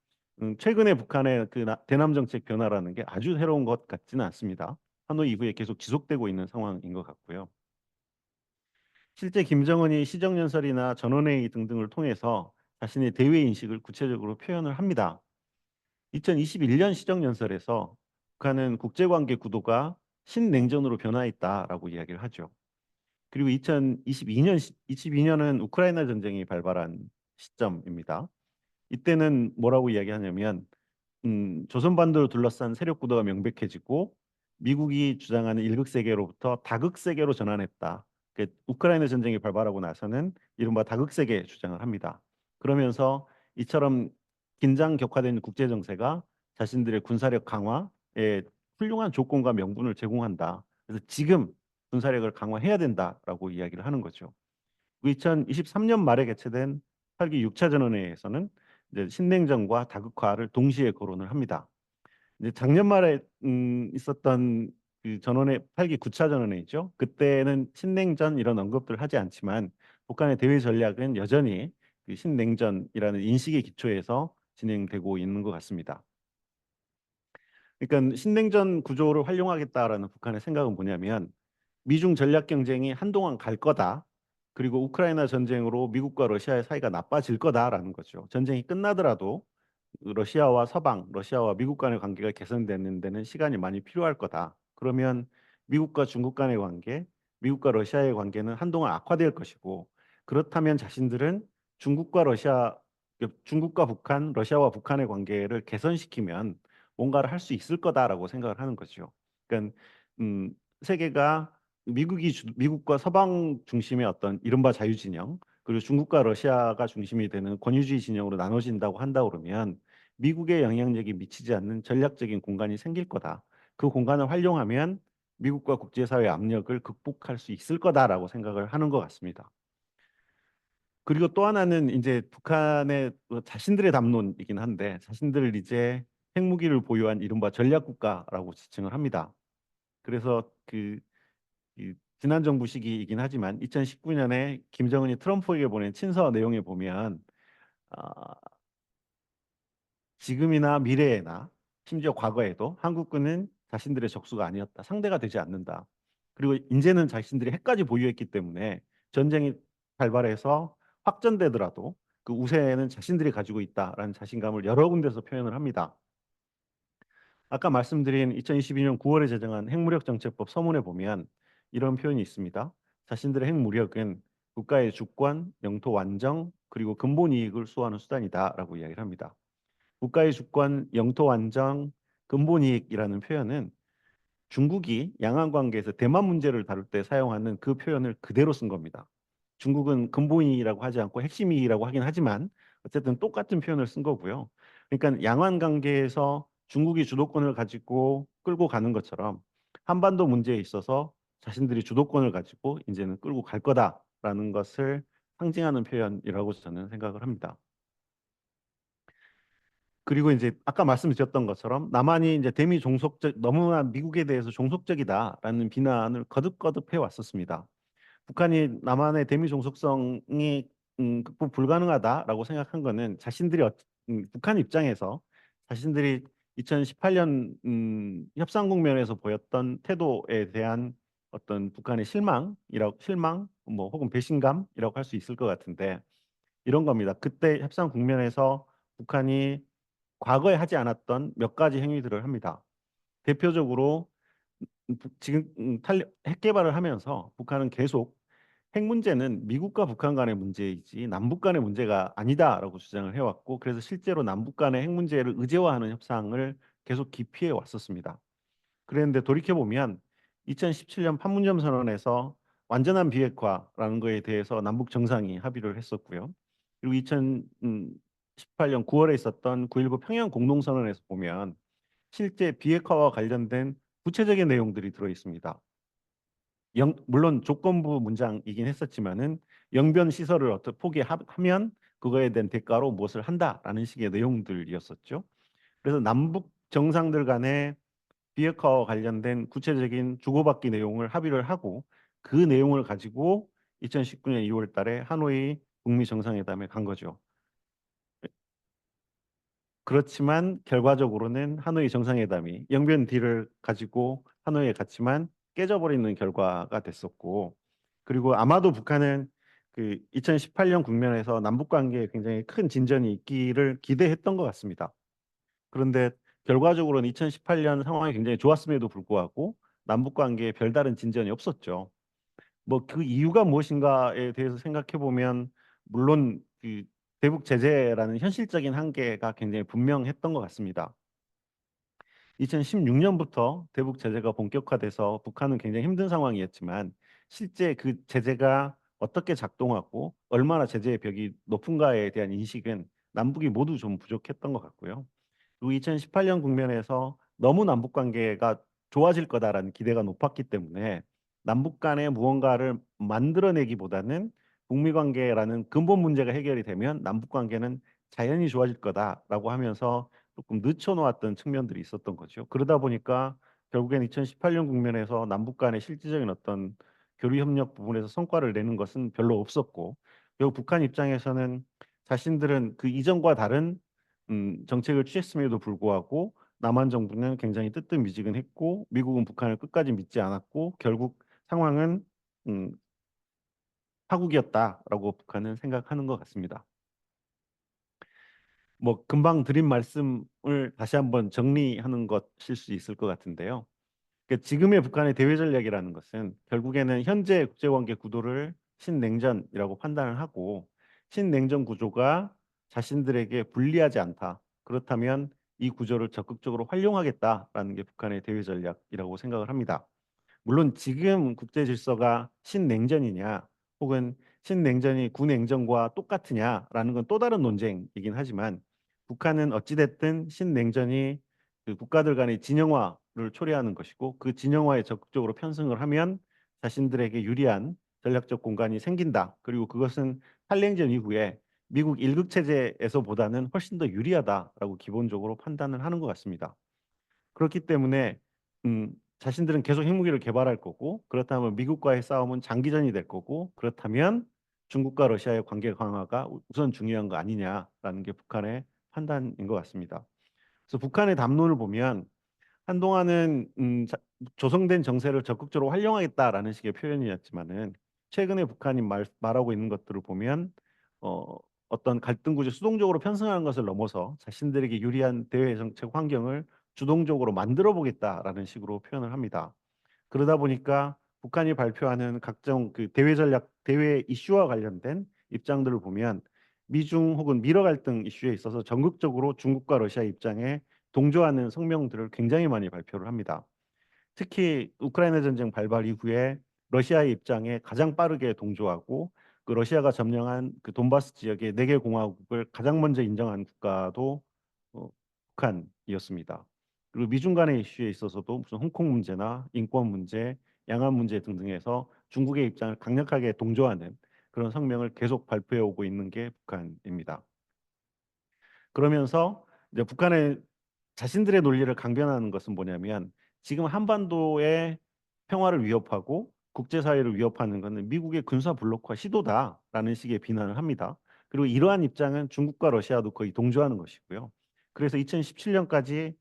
최근에 북한의 그 대남 정책 변화라는 게 아주 새로운 것 같지는 않습니다. 하노이 이후에 계속 지속되고 있는 상황인 것 같고요. 실제 김정은이 시정연설이나 전원회의 등등을 통해서 자신의 대외 인식을 구체적으로 표현을 합니다. 2021년 시정연설에서 북한은 국제관계 구도가 신냉전으로 변화했다라고 이야기를 하죠. 그리고 2022년은 우크라이나 전쟁이 발발한 시점입니다. 이때는 뭐라고 이야기하냐면 조선반도를 둘러싼 세력 구도가 명백해지고 미국이 주장하는 일극 세계로부터 다극 세계로 전환했다. 우크라이나 전쟁이 발발하고 나서는 이른바 다극 세계 주장을 합니다. 그러면서 이처럼 긴장 격화된 국제 정세가 자신들의 군사력 강화에 훌륭한 조건과 명분을 제공한다. 그래서 지금 군사력을 강화해야 된다라고 이야기를 하는 거죠. 2023년 말에 개최된 8기 6차 전원회의에서는 이제 신냉전과 다극화를 동시에 거론을 합니다. 이제 작년 말에 있었던 그 전원회 8기 9차 전원회의죠. 그때는 신냉전 이런 언급들을 하지 않지만 북한의 대외 전략은 여전히 그 신냉전이라는 인식의 기초에서 진행되고 있는 것 같습니다. 그러니까 신냉전 구조를 활용하겠다라는 북한의 생각은 뭐냐면 미중 전략 경쟁이 한동안 갈 거다. 그리고 우크라이나 전쟁으로 미국과 러시아의 사이가 나빠질 거다라는 거죠. 전쟁이 끝나더라도 러시아와 서방, 러시아와 미국 간의 관계가 개선되는 데는 시간이 많이 필요할 거다. 그러면 미국과 중국 간의 관계, 미국과 러시아의 관계는 한동안 악화될 것이고, 그렇다면 자신들은 중국과 러시아, 중국과 북한, 러시아와 북한의 관계를 개선시키면 뭔가를 할 수 있을 거다라고 생각을 하는 거죠. 그러니까 세계가 미국과 서방 중심의 어떤 이른바 자유진영, 그리고 중국과 러시아가 중심이 되는 권위주의 진영으로 나눠진다고 한다 그러면 미국의 영향력이 미치지 않는 전략적인 공간이 생길 거다. 그 공간을 활용하면 미국과 국제사회 압력을 극복할 수 있을 거다라고 생각을 하는 것 같습니다. 그리고 또 하나는 이제 북한의 자신들의 담론이긴 한데 자신들을 이제 핵무기를 보유한 이른바 전략국가라고 지칭을 합니다. 그래서 이 지난 정부 시기이긴 하지만 2019년에 김정은이 트럼프에게 보낸 친서 내용에 보면 아, 지금이나 미래에나 심지어 과거에도 한국군은 자신들의 적수가 아니었다. 상대가 되지 않는다. 그리고 이제는 자신들이 핵까지 보유했기 때문에 전쟁이 발발해서 확전되더라도 그 우세는 자신들이 가지고 있다라는 자신감을 여러 군데서 표현을 합니다. 아까 말씀드린 2022년 9월에 제정한 핵무력 정책법 서문에 보면 이런 표현이 있습니다. 자신들의 핵무력은 국가의 주권, 영토 완정, 그리고 근본 이익을 수호하는 수단이다라고 이야기를 합니다. 국가의 주권, 영토 완정, 근본 이익이라는 표현은 중국이 양안 관계에서 대만 문제를 다룰 때 사용하는 그 표현을 그대로 쓴 겁니다. 중국은 근본 이익이라고 하지 않고 핵심 이익이라고 하긴 하지만 어쨌든 똑같은 표현을 쓴 거고요. 그러니까 양안 관계에서 중국이 주도권을 가지고 끌고 가는 것처럼 한반도 문제에 있어서 자신들이 주도권을 가지고 이제는 끌고 갈 거다라는 것을 상징하는 표현이라고 저는 생각을 합니다. 그리고 이제 아까 말씀드렸던 것처럼 남한이 이제 대미 종속적 너무나 미국에 대해서 종속적이다라는 비난을 거듭거듭 해왔었습니다. 북한이 남한의 대미 종속성이 극복 불가능하다라고 생각한 거는 자신들이 북한 입장에서 자신들이 2018년 협상 국면에서 보였던 태도에 대한 어떤 북한의 실망 뭐 혹은 배신감이라고 할 수 있을 것 같은데 이런 겁니다. 그때 협상 국면에서 북한이 과거에 하지 않았던 몇 가지 행위들을 합니다. 대표적으로 지금 핵 개발을 하면서 북한은 계속 핵 문제는 미국과 북한 간의 문제이지 남북 간의 문제가 아니다라고 주장을 해왔고 그래서 실제로 남북 간의 핵 문제를 의제화하는 협상을 계속 기피해 왔었습니다. 그랬는데 돌이켜 보면 2017년 판문점 선언에서 완전한 비핵화라는 거에 대해서 남북 정상이 합의를 했었고요. 그리고 2018년 9월에 있었던 9.19 평양 공동선언에서 보면 실제 비핵화와 관련된 구체적인 내용들이 들어 있습니다. 물론 조건부 문장이긴 했었지만은 영변 시설을 어떻게 포기하면 그거에 대한 대가로 무엇을 한다라는 식의 내용들이었었죠. 그래서 남북 정상들 간의 비핵화와 관련된 구체적인 주고받기 내용을 합의를 하고 그 내용을 가지고 2019년 2월 달에 하노이 북미 정상회담에 간 거죠. 그렇지만 결과적으로는 하노이 정상회담이 영변 딜을 가지고 하노이에 갔지만 깨져버리는 결과가 됐었고 그리고 아마도 북한은 그 2018년 국면에서 남북 관계에 굉장히 큰 진전이 있기를 기대했던 것 같습니다. 그런데 결과적으로는 2018년 상황이 굉장히 좋았음에도 불구하고 남북 관계에 별다른 진전이 없었죠. 뭐 그 이유가 무엇인가에 대해서 생각해 보면 물론 그 대북 제재라는 현실적인 한계가 굉장히 분명했던 것 같습니다. 2016년부터 대북 제재가 본격화돼서 북한은 굉장히 힘든 상황이었지만 실제 그 제재가 어떻게 작동하고 얼마나 제재의 벽이 높은가에 대한 인식은 남북이 모두 좀 부족했던 것 같고요. 그리고 2018년 국면에서 너무 남북 관계가 좋아질 거다라는 기대가 높았기 때문에 남북 간에 무언가를 만들어내기보다는 북미 관계라는 근본 문제가 해결이 되면 남북 관계는 자연히 좋아질 거다라고 하면서 조금 늦춰놓았던 측면들이 있었던 거죠. 그러다 보니까 결국엔 2018년 국면에서 남북 간의 실질적인 어떤 교류 협력 부분에서 성과를 내는 것은 별로 없었고, 결국 북한 입장에서는 자신들은 그 이전과 다른 정책을 취했음에도 불구하고 남한 정부는 굉장히 뜨뜻미지근했고 미국은 북한을 끝까지 믿지 않았고 결국 상황은 음, 파국이었다라고 북한은 생각하는 것 같습니다. 뭐 금방 드린 말씀을 다시 한번 정리하는 것일 수 있을 것 같은데요. 그러니까 지금의 북한의 대외 전략이라는 것은 결국에는 현재 국제관계 구도를 신냉전이라고 판단을 하고 신냉전 구조가 자신들에게 불리하지 않다. 그렇다면 이 구조를 적극적으로 활용하겠다라는 게 북한의 대외 전략이라고 생각을 합니다. 물론 지금 국제 질서가 신냉전이냐 혹은 신냉전이 구냉전과 똑같으냐라는 건 또 다른 논쟁이긴 하지만 북한은 어찌됐든 신냉전이 그 국가들 간의 진영화를 초래하는 것이고 그 진영화에 적극적으로 편승을 하면 자신들에게 유리한 전략적 공간이 생긴다. 그리고 그것은 한냉전 이후에 미국 일극 체제에서보다는 훨씬 더 유리하다라고 기본적으로 판단을 하는 것 같습니다. 그렇기 때문에 자신들은 계속 핵무기를 개발할 거고 그렇다면 미국과의 싸움은 장기전이 될 거고 그렇다면 중국과 러시아의 관계 강화가 우선 중요한 거 아니냐라는 게 북한의 판단인 것 같습니다. 그래서 북한의 담론을 보면 한동안은 조성된 정세를 적극적으로 활용하겠다라는 식의 표현이었지만은 최근에 북한이 말하고 있는 것들을 보면 어, 어떤 갈등 구조 수동적으로 편승하는 것을 넘어서 자신들에게 유리한 대외 정책 환경을 주동적으로 만들어 보겠다라는 식으로 표현을 합니다. 그러다 보니까 북한이 발표하는 각종 그 대외 전략, 대외 이슈와 관련된 입장들을 보면 미중 혹은 미러 갈등 이슈에 있어서 전극적으로 중국과 러시아 입장에 동조하는 성명들을 굉장히 많이 발표를 합니다. 특히 우크라이나 전쟁 발발 이후에 러시아의 입장에 가장 빠르게 동조하고 그 러시아가 점령한 그 돈바스 지역의 4개 공화국을 가장 먼저 인정한 국가도 북한이었습니다. 그리고 미중 간의 이슈에 있어서도 무슨 홍콩 문제나 인권 문제, 양안 문제 등등에서 중국의 입장을 강력하게 동조하는 그런 성명을 계속 발표해 오고 있는 게 북한입니다. 그러면서 이제 북한의 자신들의 논리를 강변하는 것은 뭐냐면 지금 한반도의 평화를 위협하고 국제사회를 위협하는 것은 미국의 군사 블록화 시도다라는 식의 비난을 합니다. 그리고 이러한 입장은 중국과 러시아도 거의 동조하는 것이고요. 그래서 2017년까지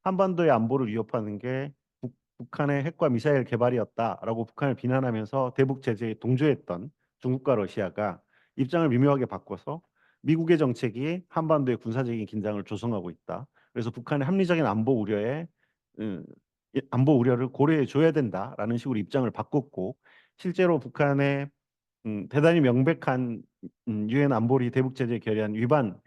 한반도의 안보를 위협하는 게 북한의 핵과 미사일 개발이었다라고 북한을 비난하면서 대북 제재에 동조했던 중국과 러시아가 입장을 미묘하게 바꿔서 미국의 정책이 한반도의 군사적인 긴장을 조성하고 있다. 그래서 북한의 합리적인 음, 안보 우려를 고려해 줘야 된다라는 식으로 입장을 바꿨고 실제로 북한의 대단히 명백한 유엔 안보리 대북 제재 결의안 위반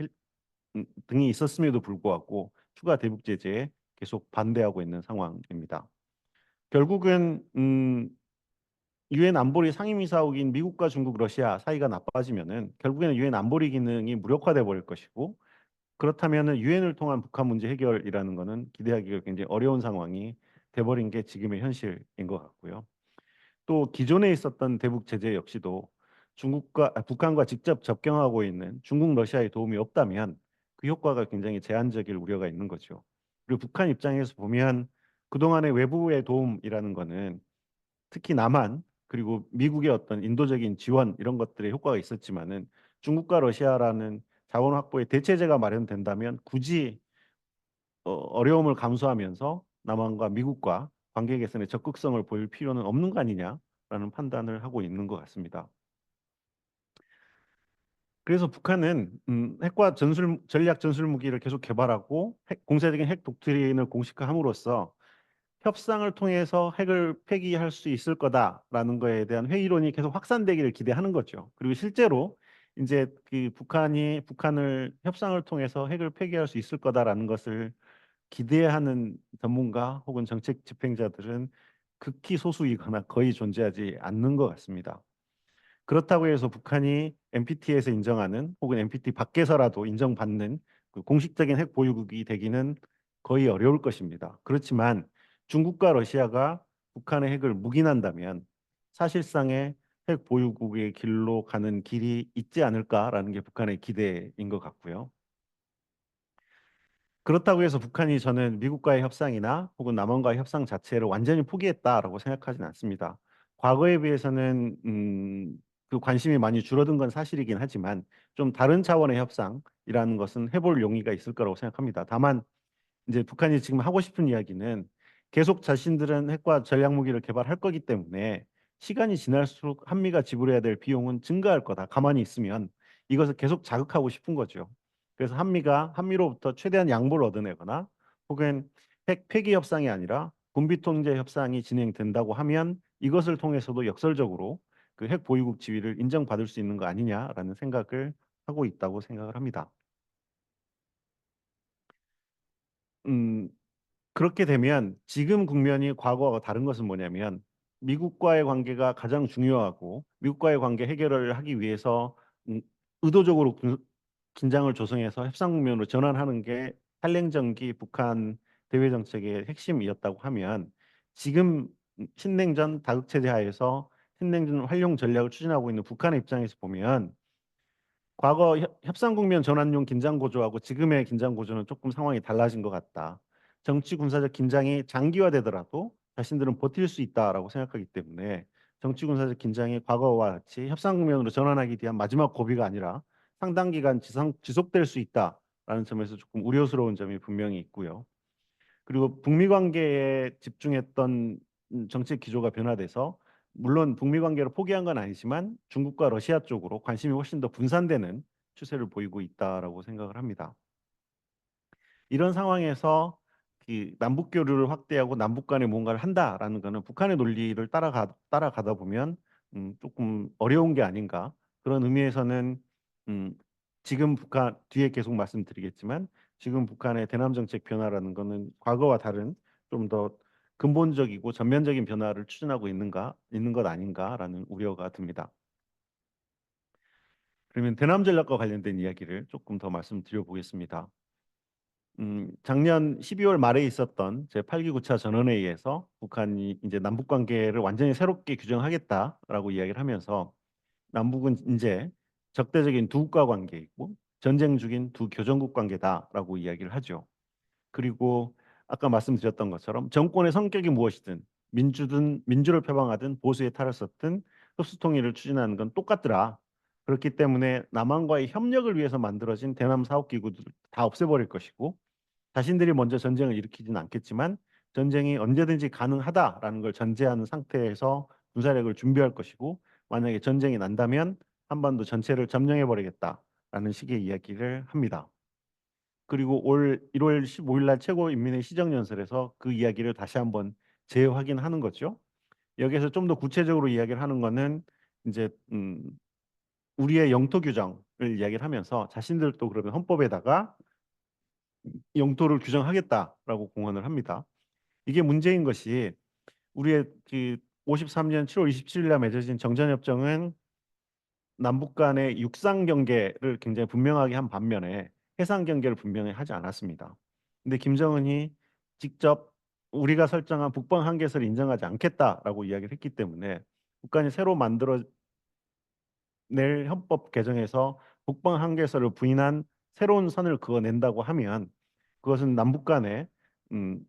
등이 있었음에도 불구하고 추가 대북 제재에 계속 반대하고 있는 상황입니다. 결국은 유엔 안보리 상임이사국인 미국과 중국, 러시아 사이가 나빠지면은 결국에는 유엔 안보리 기능이 무력화돼 버릴 것이고 그렇다면은 유엔을 통한 북한 문제 해결이라는 것은 기대하기가 굉장히 어려운 상황이 돼버린 게 지금의 현실인 것 같고요. 또 기존에 있었던 대북 제재 역시도 북한과 직접 접경하고 있는 중국, 러시아의 도움이 없다면 그 효과가 굉장히 제한적일 우려가 있는 거죠. 그리고 북한 입장에서 보면 그동안의 외부의 도움이라는 거는 특히 남한 그리고 미국의 어떤 인도적인 지원 이런 것들의 효과가 있었지만은 중국과 러시아라는 자원 확보의 대체제가 마련된다면 굳이 어려움을 감수하면서 남한과 미국과 관계 개선에 적극성을 보일 필요는 없는 거 아니냐라는 판단을 하고 있는 것 같습니다. 그래서 북한은 핵과 전략 전술 무기를 계속 개발하고 공세적인 핵 독트린을 공식화함으로써 협상을 통해서 핵을 폐기할 수 있을 거다라는 거에 대한 회의론이 계속 확산되기를 기대하는 거죠. 그리고 실제로 이제 그 북한을 협상을 통해서 핵을 폐기할 수 있을 거다라는 것을 기대하는 전문가 혹은 정책 집행자들은 극히 소수이거나 거의 존재하지 않는 것 같습니다. 그렇다고 해서 북한이 NPT에서 인정하는 혹은 NPT 밖에서라도 인정받는 그 공식적인 핵 보유국이 되기는 거의 어려울 것입니다. 그렇지만 중국과 러시아가 북한의 핵을 묵인한다면 사실상의 핵 보유국의 길로 가는 길이 있지 않을까라는 게 북한의 기대인 것 같고요. 그렇다고 해서 북한이 저는 미국과의 협상이나 혹은 남한과의 협상 자체를 완전히 포기했다라고 생각하지는 않습니다. 과거에 비해서는 그 관심이 많이 줄어든 건 사실이긴 하지만 좀 다른 차원의 협상이라는 것은 해볼 용의가 있을 거라고 생각합니다. 다만 이제 북한이 지금 하고 싶은 이야기는 계속 자신들은 핵과 전략 무기를 개발할 거기 때문에 시간이 지날수록 한미가 지불해야 될 비용은 증가할 거다. 가만히 있으면 이것을 계속 자극하고 싶은 거죠. 그래서 한미로부터 최대한 양보를 얻어내거나 혹은 핵 폐기 협상이 아니라 군비 통제 협상이 진행된다고 하면 이것을 통해서도 역설적으로 그 핵 보유국 지위를 인정받을 수 있는 거 아니냐라는 생각을 하고 있다고 생각을 합니다. 음, 그렇게 되면 지금 국면이 과거와 다른 것은 뭐냐면 미국과의 관계가 가장 중요하고 미국과의 관계 해결을 하기 위해서 의도적으로 긴장을 조성해서 협상 국면으로 전환하는 게 한랭전기 북한 대외 정책의 핵심이었다고 하면 지금 신냉전 다극체제 하에서 신냉전 활용 전략을 추진하고 있는 북한의 입장에서 보면 과거 협상 국면 전환용 긴장 고조하고 지금의 긴장 고조는 조금 상황이 달라진 것 같다. 정치 군사적 긴장이 장기화되더라도 자신들은 버틸 수 있다라고 생각하기 때문에 정치 군사적 긴장이 과거와 같이 협상 국면으로 전환하기 위한 마지막 고비가 아니라 상당 기간 지속될 수 있다라는 점에서 조금 우려스러운 점이 분명히 있고요. 그리고 북미 관계에 집중했던 정책 기조가 변화돼서 물론 북미 관계를 포기한 건 아니지만 중국과 러시아 쪽으로 관심이 훨씬 더 분산되는 추세를 보이고 있다라고 생각을 합니다. 이런 상황에서 그 남북 교류를 확대하고 남북 간에 뭔가를 한다라는 거는 북한의 논리를 따라가다 보면 조금 어려운 게 아닌가. 그런 의미에서는 음, 지금 북한 뒤에 계속 말씀드리겠지만 지금 북한의 대남 정책 변화라는 거는 과거와 다른 좀 더 근본적이고 전면적인 변화를 추진하고 있는 것 아닌가라는 우려가 듭니다. 그러면 대남 전략과 관련된 이야기를 조금 더 말씀드려 보겠습니다. 작년 12월 말에 있었던 제8기 9차 전원회의에서 북한이 이제 남북 관계를 완전히 새롭게 규정하겠다라고 이야기를 하면서 남북은 이제 적대적인 두 국가 관계이고 전쟁 중인 두 교전국 관계다라고 이야기를 하죠. 그리고 아까 말씀드렸던 것처럼 정권의 성격이 무엇이든 민주를 표방하든 보수의 탈을 썼든 흡수 통일을 추진하는 건 똑같더라. 그렇기 때문에 남한과의 협력을 위해서 만들어진 대남 사업기구들 다 없애버릴 것이고 자신들이 먼저 전쟁을 일으키지는 않겠지만 전쟁이 언제든지 가능하다라는 걸 전제하는 상태에서 군사력을 준비할 것이고 만약에 전쟁이 난다면 한반도 전체를 점령해 버리겠다라는 식의 이야기를 합니다. 그리고 올 1월 15일 날 최고인민회 시정연설에서 그 이야기를 다시 한번 재확인하는 거죠. 여기에서 좀 더 구체적으로 이야기를 하는 거는 이제 우리의 영토 규정을 이야기를 하면서 자신들도 그러면 헌법에다가 영토를 규정하겠다라고 공언을 합니다. 이게 문제인 것이 우리의 그 53년 7월 27일 날 맺어진 정전협정은 남북 간의 육상 경계를 굉장히 분명하게 한 반면에 해상 경계를 분명히 하지 않았습니다. 근데 김정은이 직접 우리가 설정한 북방 한계선을 인정하지 않겠다라고 이야기를 했기 때문에 북한이 새로 만들어낼 헌법 개정에서 북방 한계선을 부인한 새로운 선을 그어낸다고 하면 그것은 남북 간의 음,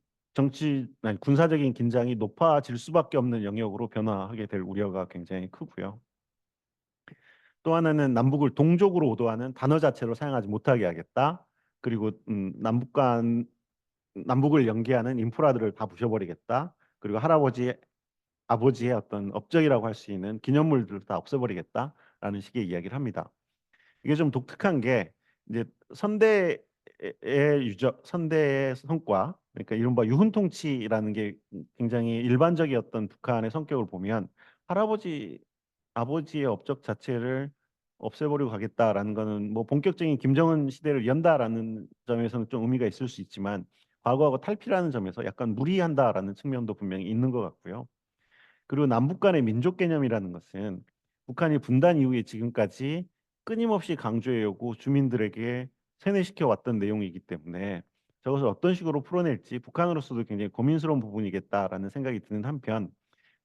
아니, 군사적인 긴장이 높아질 수밖에 없는 영역으로 변화하게 될 우려가 굉장히 크고요. 또 하나는 남북을 동족으로 오도하는 단어 자체로 사용하지 못하게 하겠다. 그리고 남북을 연계하는 인프라들을 다 부셔버리겠다. 그리고 아버지의 어떤 업적이라고 할 수 있는 기념물들을 다 없애버리겠다라는 식의 이야기를 합니다. 이게 좀 독특한 게 이제 선대 선대의 성과, 그러니까 이른바 유훈통치라는 게 굉장히 일반적이었던 북한의 성격을 보면 아버지의 업적 자체를 없애버리고 가겠다라는 거는 뭐 본격적인 김정은 시대를 연다라는 점에서는 좀 의미가 있을 수 있지만 과거하고 탈피라는 점에서 약간 무리한다라는 측면도 분명히 있는 것 같고요. 그리고 남북 간의 민족 개념이라는 것은 북한이 분단 이후에 지금까지 끊임없이 강조해오고 주민들에게 세뇌시켜 왔던 내용이기 때문에 저것을 어떤 식으로 풀어낼지 북한으로서도 굉장히 고민스러운 부분이겠다라는 생각이 드는 한편,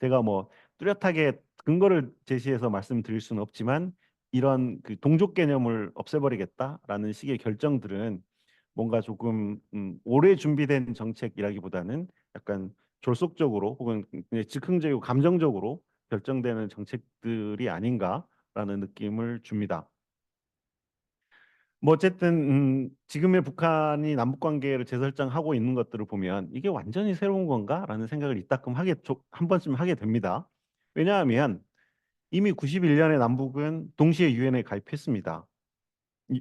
제가 뭐 뚜렷하게 근거를 제시해서 말씀드릴 수는 없지만 이런 그 동족 개념을 없애버리겠다라는 식의 결정들은 뭔가 조금 오래 준비된 정책이라기보다는 약간 졸속적으로 혹은 그냥 즉흥적이고 감정적으로 결정되는 정책들이 아닌가라는 느낌을 줍니다. 뭐 어쨌든 지금의 북한이 남북 관계를 재설정하고 있는 것들을 보면 이게 완전히 새로운 건가라는 생각을 이따금 한 번쯤 하게 됩니다. 왜냐하면 이미 91년에 남북은 동시에 유엔에 가입했습니다.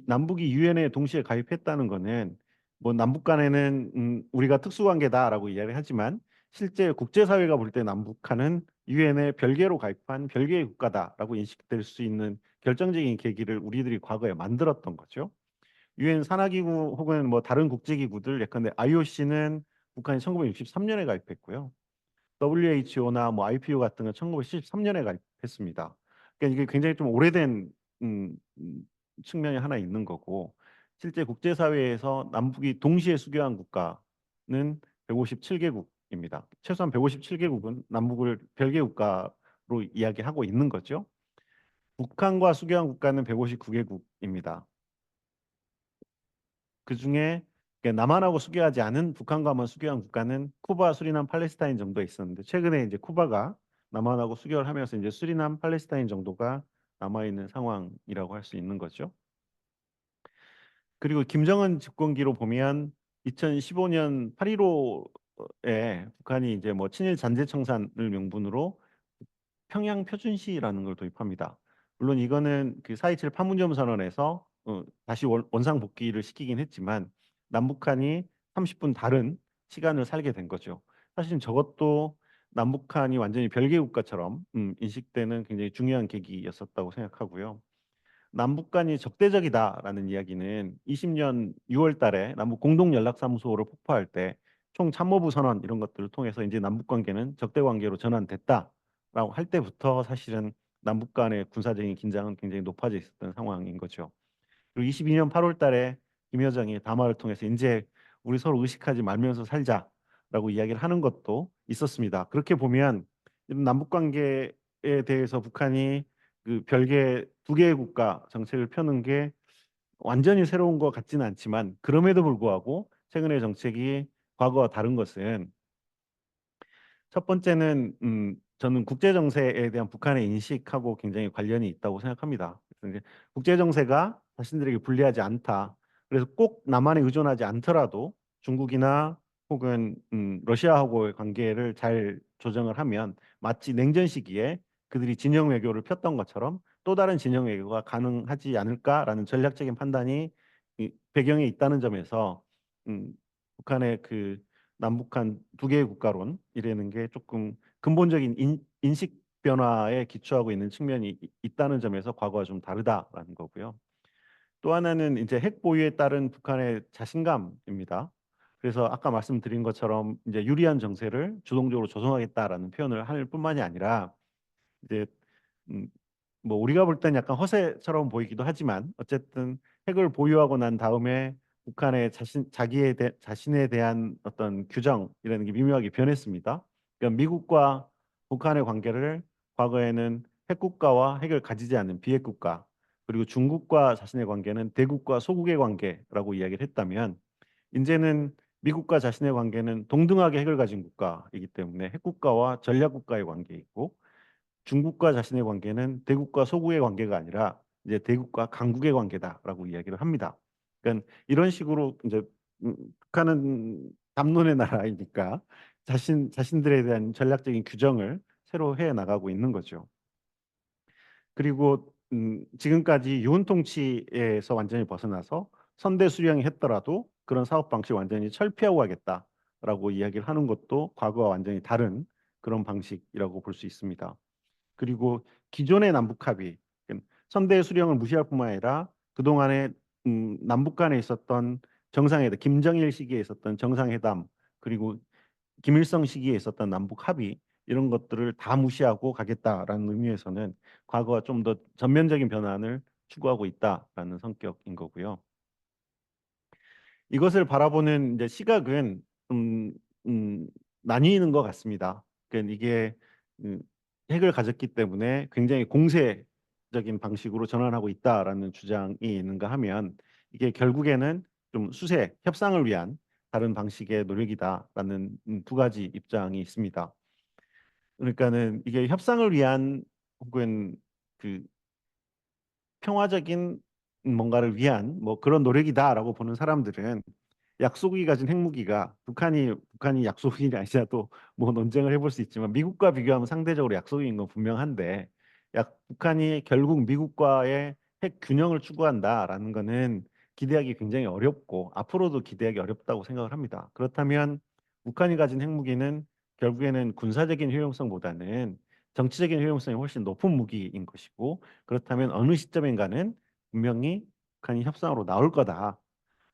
남북이 유엔에 동시에 가입했다는 거는 뭐 남북 간에는 우리가 특수관계다라고 이야기를 하지만 실제 국제사회가 볼 때 남북한은 유엔에 별개로 가입한 별개의 국가다라고 인식될 수 있는 결정적인 계기를 우리들이 과거에 만들었던 거죠. 유엔 산하기구 혹은 뭐 다른 국제기구들 예컨대 IOC는 북한이 1963년에 가입했고요. WHO나 뭐 IPU 같은 건 1973년에 가입했습니다. 그러니까 이게 굉장히 좀 오래된 음, 측면이 하나 있는 거고 실제 국제사회에서 남북이 동시에 수교한 국가는 157개국입니다. 최소한 157개국은 남북을 별개 국가로 이야기하고 있는 거죠. 북한과 수교한 국가는 159개국입니다. 그중에 남한하고 수교하지 않은 북한과만 수교한 국가는 쿠바, 수리남, 팔레스타인 정도 있었는데 최근에 이제 쿠바가 남한하고 수교를 하면서 이제 수리남, 팔레스타인 정도가 남아 있는 상황이라고 할 수 있는 거죠. 그리고 김정은 집권기로 보면 2015년 8.15에 북한이 이제 뭐 친일 잔재 청산을 명분으로 평양 표준시라는 걸 도입합니다. 물론 이거는 그 4.27 판문점 선언에서 다시 원상 복귀를 시키긴 했지만 남북한이 30분 다른 시간을 살게 된 거죠. 사실 저것도 남북한이 완전히 별개 국가처럼 인식되는 굉장히 중요한 계기였었다고 생각하고요. 남북 간이 적대적이다라는 이야기는 20년 6월 달에 남북 공동 연락사무소를 폭파할 때 총참모부 선언 이런 것들을 통해서 이제 남북 관계는 적대 관계로 전환됐다라고 할 때부터 사실은 남북 간의 군사적인 긴장은 굉장히 높아져 있었던 상황인 거죠. 그리고 22년 8월 달에 김여정이 담화를 통해서 이제 우리 서로 의식하지 말면서 살자라고 이야기를 하는 것도 있었습니다. 그렇게 보면 남북 관계에 대해서 북한이 그 별개 두 개의 국가 정책을 펴는 게 완전히 새로운 것 같지는 않지만 그럼에도 불구하고 최근의 정책이 과거와 다른 것은 첫 번째는 저는 국제 정세에 대한 북한의 인식하고 굉장히 관련이 있다고 생각합니다. 그래서 이제 국제 정세가 자신들에게 불리하지 않다. 그래서 꼭 남한에 의존하지 않더라도 중국이나 혹은 러시아하고의 관계를 잘 조정을 하면 마치 냉전 시기에 그들이 진영 외교를 폈던 것처럼 또 다른 진영 외교가 가능하지 않을까라는 전략적인 판단이 이 배경에 있다는 점에서 북한의 그 남북한 두 개의 국가론이라는 게 조금 근본적인 인식 변화에 기초하고 있는 측면이 있다는 점에서 과거와 좀 다르다라는 거고요. 또 하나는 이제 핵 보유에 따른 북한의 자신감입니다. 그래서 아까 말씀드린 것처럼 이제 유리한 정세를 주동적으로 조성하겠다라는 표현을 할 뿐만이 아니라 이제 음, 뭐 우리가 볼 땐 약간 허세처럼 보이기도 하지만 어쨌든 핵을 보유하고 난 다음에 북한의 자신에 대한 어떤 규정이라는 게 미묘하게 변했습니다. 그러니까 미국과 북한의 관계를 과거에는 핵국가와 핵을 가지지 않는 비핵국가, 그리고 중국과 자신의 관계는 대국과 소국의 관계라고 이야기를 했다면 이제는 미국과 자신의 관계는 동등하게 핵을 가진 국가이기 때문에 핵국가와 전략국가의 관계이고 중국과 자신의 관계는 대국과 소국의 관계가 아니라 이제 대국과 강국의 관계다라고 이야기를 합니다. 그러니까 이런 식으로 이제 북한은 담론의 나라이니까 자신들에 대한 전략적인 규정을 새로 해 나가고 있는 거죠. 그리고 지금까지 유은 통치에서 완전히 벗어나서 선대 수령이 했더라도 그런 사업 방식 완전히 철폐하고 가겠다라고 이야기를 하는 것도 과거와 완전히 다른 그런 방식이라고 볼 수 있습니다. 그리고 기존의 남북 합의, 선대 수령을 무시할 뿐만 아니라 그동안에 남북 간에 있었던 정상회담, 김정일 시기에 있었던 정상회담, 그리고 김일성 시기에 있었던 남북 합의 이런 것들을 다 무시하고 가겠다라는 의미에서는 과거와 좀 더 전면적인 변환을 추구하고 있다라는 성격인 거고요. 이것을 바라보는 이제 시각은 음, 음, 나뉘는 것 같습니다. 그러니까 이게 음, 핵을 가졌기 때문에 굉장히 공세적인 방식으로 전환하고 있다라는 주장이 있는가 하면 이게 결국에는 좀 수세, 협상을 위한 다른 방식의 노력이다라는 두 가지 입장이 있습니다. 그러니까는 이게 협상을 위한 혹은 그 평화적인 뭔가를 위한 뭐 그런 노력이다라고 보는 사람들은 약속이 가진 핵무기가 북한이 약속이 아니라도 뭐 논쟁을 해볼 수 있지만 미국과 비교하면 상대적으로 약속인 건 분명한데 북한이 결국 미국과의 핵 균형을 추구한다라는 거는 기대하기 굉장히 어렵고 앞으로도 기대하기 어렵다고 생각을 합니다. 그렇다면 북한이 가진 핵무기는 결국에는 군사적인 효용성보다는 정치적인 효용성이 훨씬 높은 무기인 것이고 그렇다면 어느 시점인가는 분명히 북한이 협상으로 나올 거다.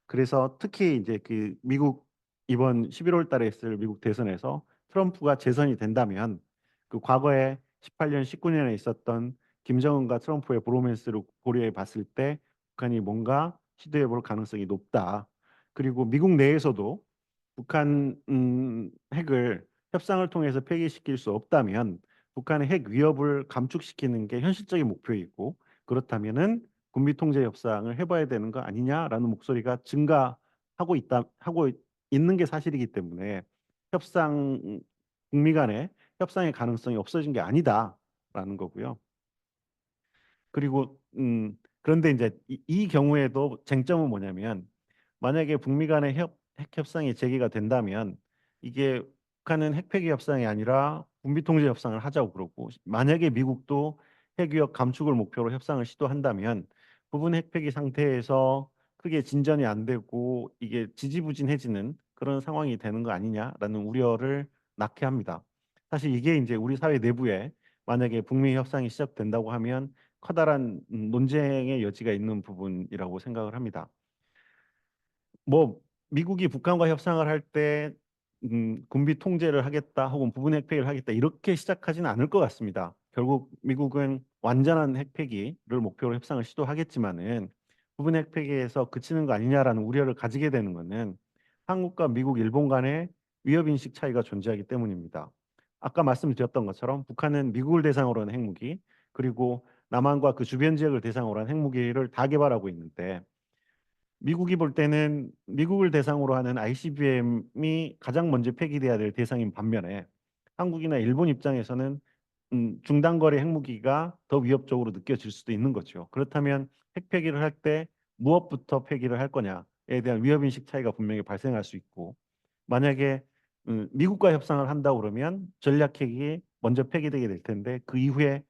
그래서 특히 이제 그 미국 이번 11월 달에 있을 미국 대선에서 트럼프가 재선이 된다면 그 과거에 18년, 19년에 있었던 김정은과 트럼프의 브로맨스를 고려해 봤을 때 북한이 뭔가 시도해 볼 가능성이 높다. 그리고 미국 내에서도 북한 핵을 협상을 통해서 폐기시킬 수 없다면 북한의 핵 위협을 감축시키는 게 현실적인 목표이고 그렇다면은 군비 통제 협상을 해봐야 되는 거 아니냐라는 목소리가 하고 있는 게 사실이기 때문에 협상 북미 간의 협상의 가능성이 없어진 게 아니다라는 거고요. 그리고 그런데 이제 이 경우에도 쟁점은 뭐냐면 만약에 북미 간의 핵 협상이 재개가 된다면 이게 북한은 핵폐기 협상이 아니라 군비 통제 협상을 하자고 그러고 만약에 미국도 핵위협 감축을 목표로 협상을 시도한다면 부분 핵폐기 상태에서 크게 진전이 안 되고 이게 지지부진해지는 그런 상황이 되는 거 아니냐라는 우려를 낳게 합니다. 사실 이게 이제 우리 사회 내부에 만약에 북미 협상이 시작된다고 하면 커다란 논쟁의 여지가 있는 부분이라고 생각을 합니다. 뭐 미국이 북한과 협상을 할 때 군비 통제를 하겠다 혹은 부분 핵폐기를 하겠다 이렇게 시작하지는 않을 것 같습니다. 결국 미국은 완전한 핵폐기를 목표로 협상을 시도하겠지만은 부분 핵폐기에서 그치는 거 아니냐라는 우려를 가지게 되는 것은 한국과 미국, 일본 간의 위협 인식 차이가 존재하기 때문입니다. 아까 말씀드렸던 것처럼 북한은 미국을 대상으로 한 핵무기 그리고 남한과 그 주변 지역을 대상으로 한 핵무기를 다 개발하고 있는데 미국이 볼 때는 미국을 대상으로 하는 ICBM이 가장 먼저 폐기돼야 될 대상인 반면에 한국이나 일본 입장에서는 중단거리 핵무기가 더 위협적으로 느껴질 수도 있는 거죠. 그렇다면 핵 폐기를 할 때 무엇부터 폐기를 할 거냐에 대한 위협 인식 차이가 분명히 발생할 수 있고 만약에 미국과 협상을 한다 그러면 전략핵이 먼저 폐기되게 될 텐데 그 이후에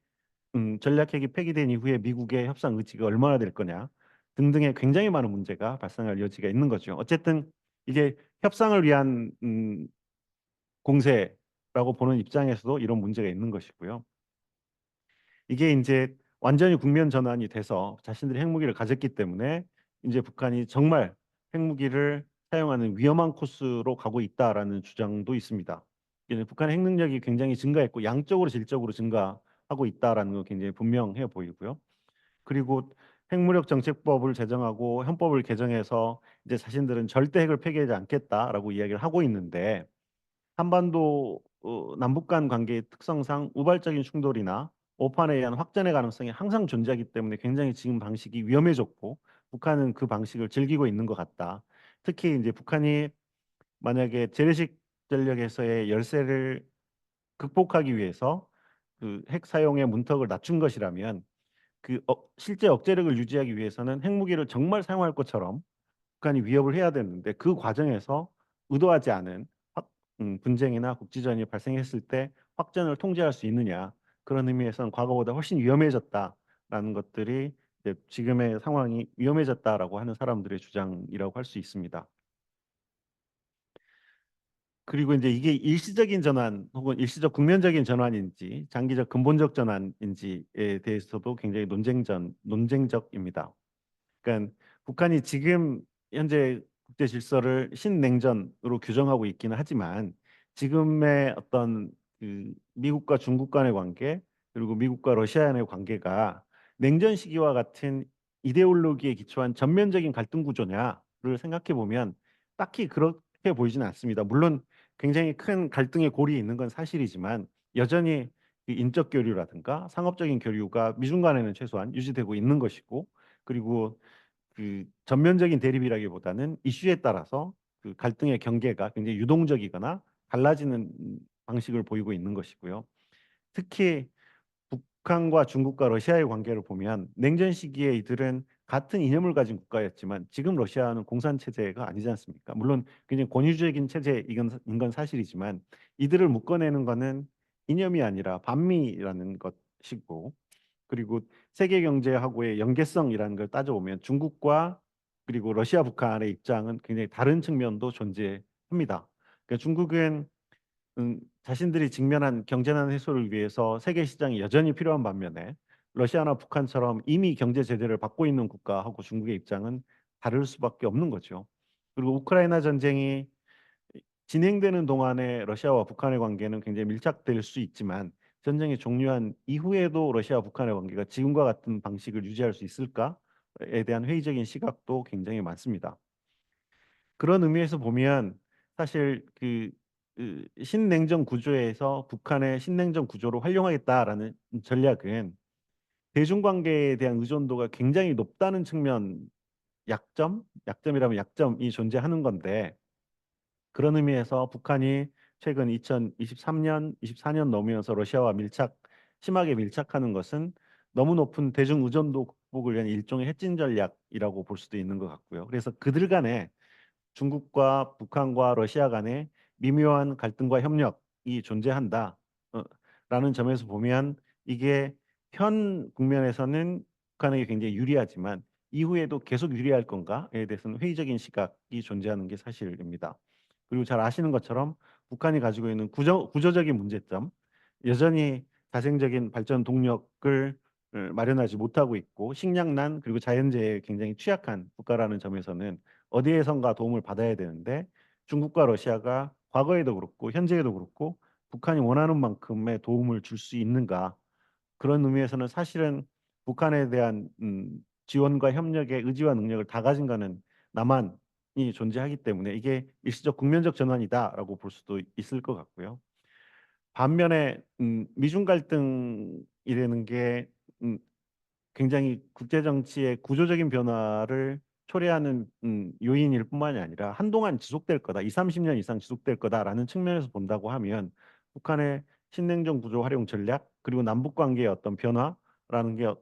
전략핵이 폐기된 이후에 미국의 협상 의지가 얼마나 될 거냐 등등의 굉장히 많은 문제가 발생할 여지가 있는 거죠. 어쨌든 이게 협상을 위한 공세라고 보는 입장에서도 이런 문제가 있는 것이고요. 이게 이제 완전히 국면 전환이 돼서 자신들이 핵무기를 가졌기 때문에 이제 북한이 정말 핵무기를 사용하는 위험한 코스로 가고 있다라는 주장도 있습니다. 이제 북한의 핵 능력이 굉장히 증가했고 양적으로 질적으로 증가하고 있다라는 거 굉장히 분명해 보이고요. 그리고 핵무력 정책법을 제정하고 헌법을 개정해서 이제 자신들은 절대 핵을 폐기하지 않겠다라고 이야기를 하고 있는데 한반도 남북 간 관계의 특성상 우발적인 충돌이나 오판에 의한 확전의 가능성이 항상 존재하기 때문에 굉장히 지금 방식이 위험해졌고 북한은 그 방식을 즐기고 있는 것 같다. 특히 이제 북한이 만약에 재래식 전력에서의 열세를 극복하기 위해서 그 핵 사용의 문턱을 낮춘 것이라면 실제 억제력을 유지하기 위해서는 핵무기를 정말 사용할 것처럼 북한이 위협을 해야 되는데 그 과정에서 의도하지 않은 분쟁이나 국지전이 발생했을 때 확전을 통제할 수 있느냐 그런 의미에서는 과거보다 훨씬 위험해졌다라는 것들이 이제 지금의 상황이 위험해졌다라고 하는 사람들의 주장이라고 할 수 있습니다. 그리고 이제 이게 일시적인 전환 혹은 일시적 국면적인 전환인지 장기적 근본적 전환인지에 대해서도 굉장히 논쟁적입니다. 그러니까 북한이 지금 현재 국제 질서를 신냉전으로 규정하고 있기는 하지만 지금의 어떤 그 미국과 중국 간의 관계 그리고 미국과 러시아 간의 관계가 냉전 시기와 같은 이데올로기에 기초한 전면적인 갈등 구조냐를 생각해 보면 딱히 그렇게 보이지는 않습니다. 물론 굉장히 큰 갈등의 골이 있는 건 사실이지만 여전히 그 인적 교류라든가 상업적인 교류가 미중 간에는 최소한 유지되고 있는 것이고 그리고 그 전면적인 대립이라기보다는 이슈에 따라서 그 갈등의 경계가 굉장히 유동적이거나 달라지는 방식을 보이고 있는 것이고요. 특히 북한과 중국과 러시아의 관계를 보면 냉전 시기에 이들은 같은 이념을 가진 국가였지만 지금 러시아는 공산 체제가 아니지 않습니까? 물론 굉장히 권위주의적인 체제인 건 사실이지만 이들을 묶어내는 것은 이념이 아니라 반미라는 것이고 그리고 세계 경제하고의 연계성이라는 걸 따져보면 중국과 그리고 러시아, 북한의 입장은 굉장히 다른 측면도 존재합니다. 그러니까 중국은 자신들이 직면한 경제난 해소를 위해서 세계 시장이 여전히 필요한 반면에 러시아나 북한처럼 이미 경제 제재를 받고 있는 국가하고 중국의 입장은 다를 수밖에 없는 거죠. 그리고 우크라이나 전쟁이 진행되는 동안에 러시아와 북한의 관계는 굉장히 밀착될 수 있지만 전쟁이 종료한 이후에도 러시아와 북한의 관계가 지금과 같은 방식을 유지할 수 있을까에 대한 회의적인 시각도 굉장히 많습니다. 그런 의미에서 보면 사실 그 신냉전 구조에서 북한의 신냉전 구조로 활용하겠다라는 전략은 대중관계에 대한 의존도가 굉장히 높다는 측면 약점이라면 약점이 존재하는 건데 그런 의미에서 북한이 최근 2023년, 24년 넘으면서 러시아와 심하게 밀착하는 것은 너무 높은 대중 의존도 극복을 위한 일종의 해진 전략이라고 볼 수도 있는 것 같고요. 그래서 그들 간에 중국과 북한과 러시아 간의 미묘한 갈등과 협력이 존재한다. 라는 점에서 보면 이게 현 국면에서는 북한에게 굉장히 유리하지만 이후에도 계속 유리할 건가에 대해서는 회의적인 시각이 존재하는 게 사실입니다. 그리고 잘 아시는 것처럼 북한이 가지고 있는 구조적인 문제점, 여전히 자생적인 발전 동력을 마련하지 못하고 있고 식량난 그리고 자연재해에 굉장히 취약한 국가라는 점에서는 어디에선가 도움을 받아야 되는데 중국과 러시아가 과거에도 그렇고 현재에도 그렇고 북한이 원하는 만큼의 도움을 줄 수 있는가 그런 의미에서는 사실은 북한에 대한 지원과 협력의 의지와 능력을 다 가진 거는 남한이 존재하기 때문에 이게 일시적 국면적 전환이다라고 볼 수도 있을 것 같고요. 반면에 미중 갈등이라는 게 음, 굉장히 국제 정치의 구조적인 변화를 초래하는 요인일 뿐만이 아니라 한동안 지속될 거다, 2, 30년 이상 지속될 거다라는 측면에서 본다고 하면 북한의 신냉전 구조 활용 전략 그리고 남북 관계의 어떤 변화라는 게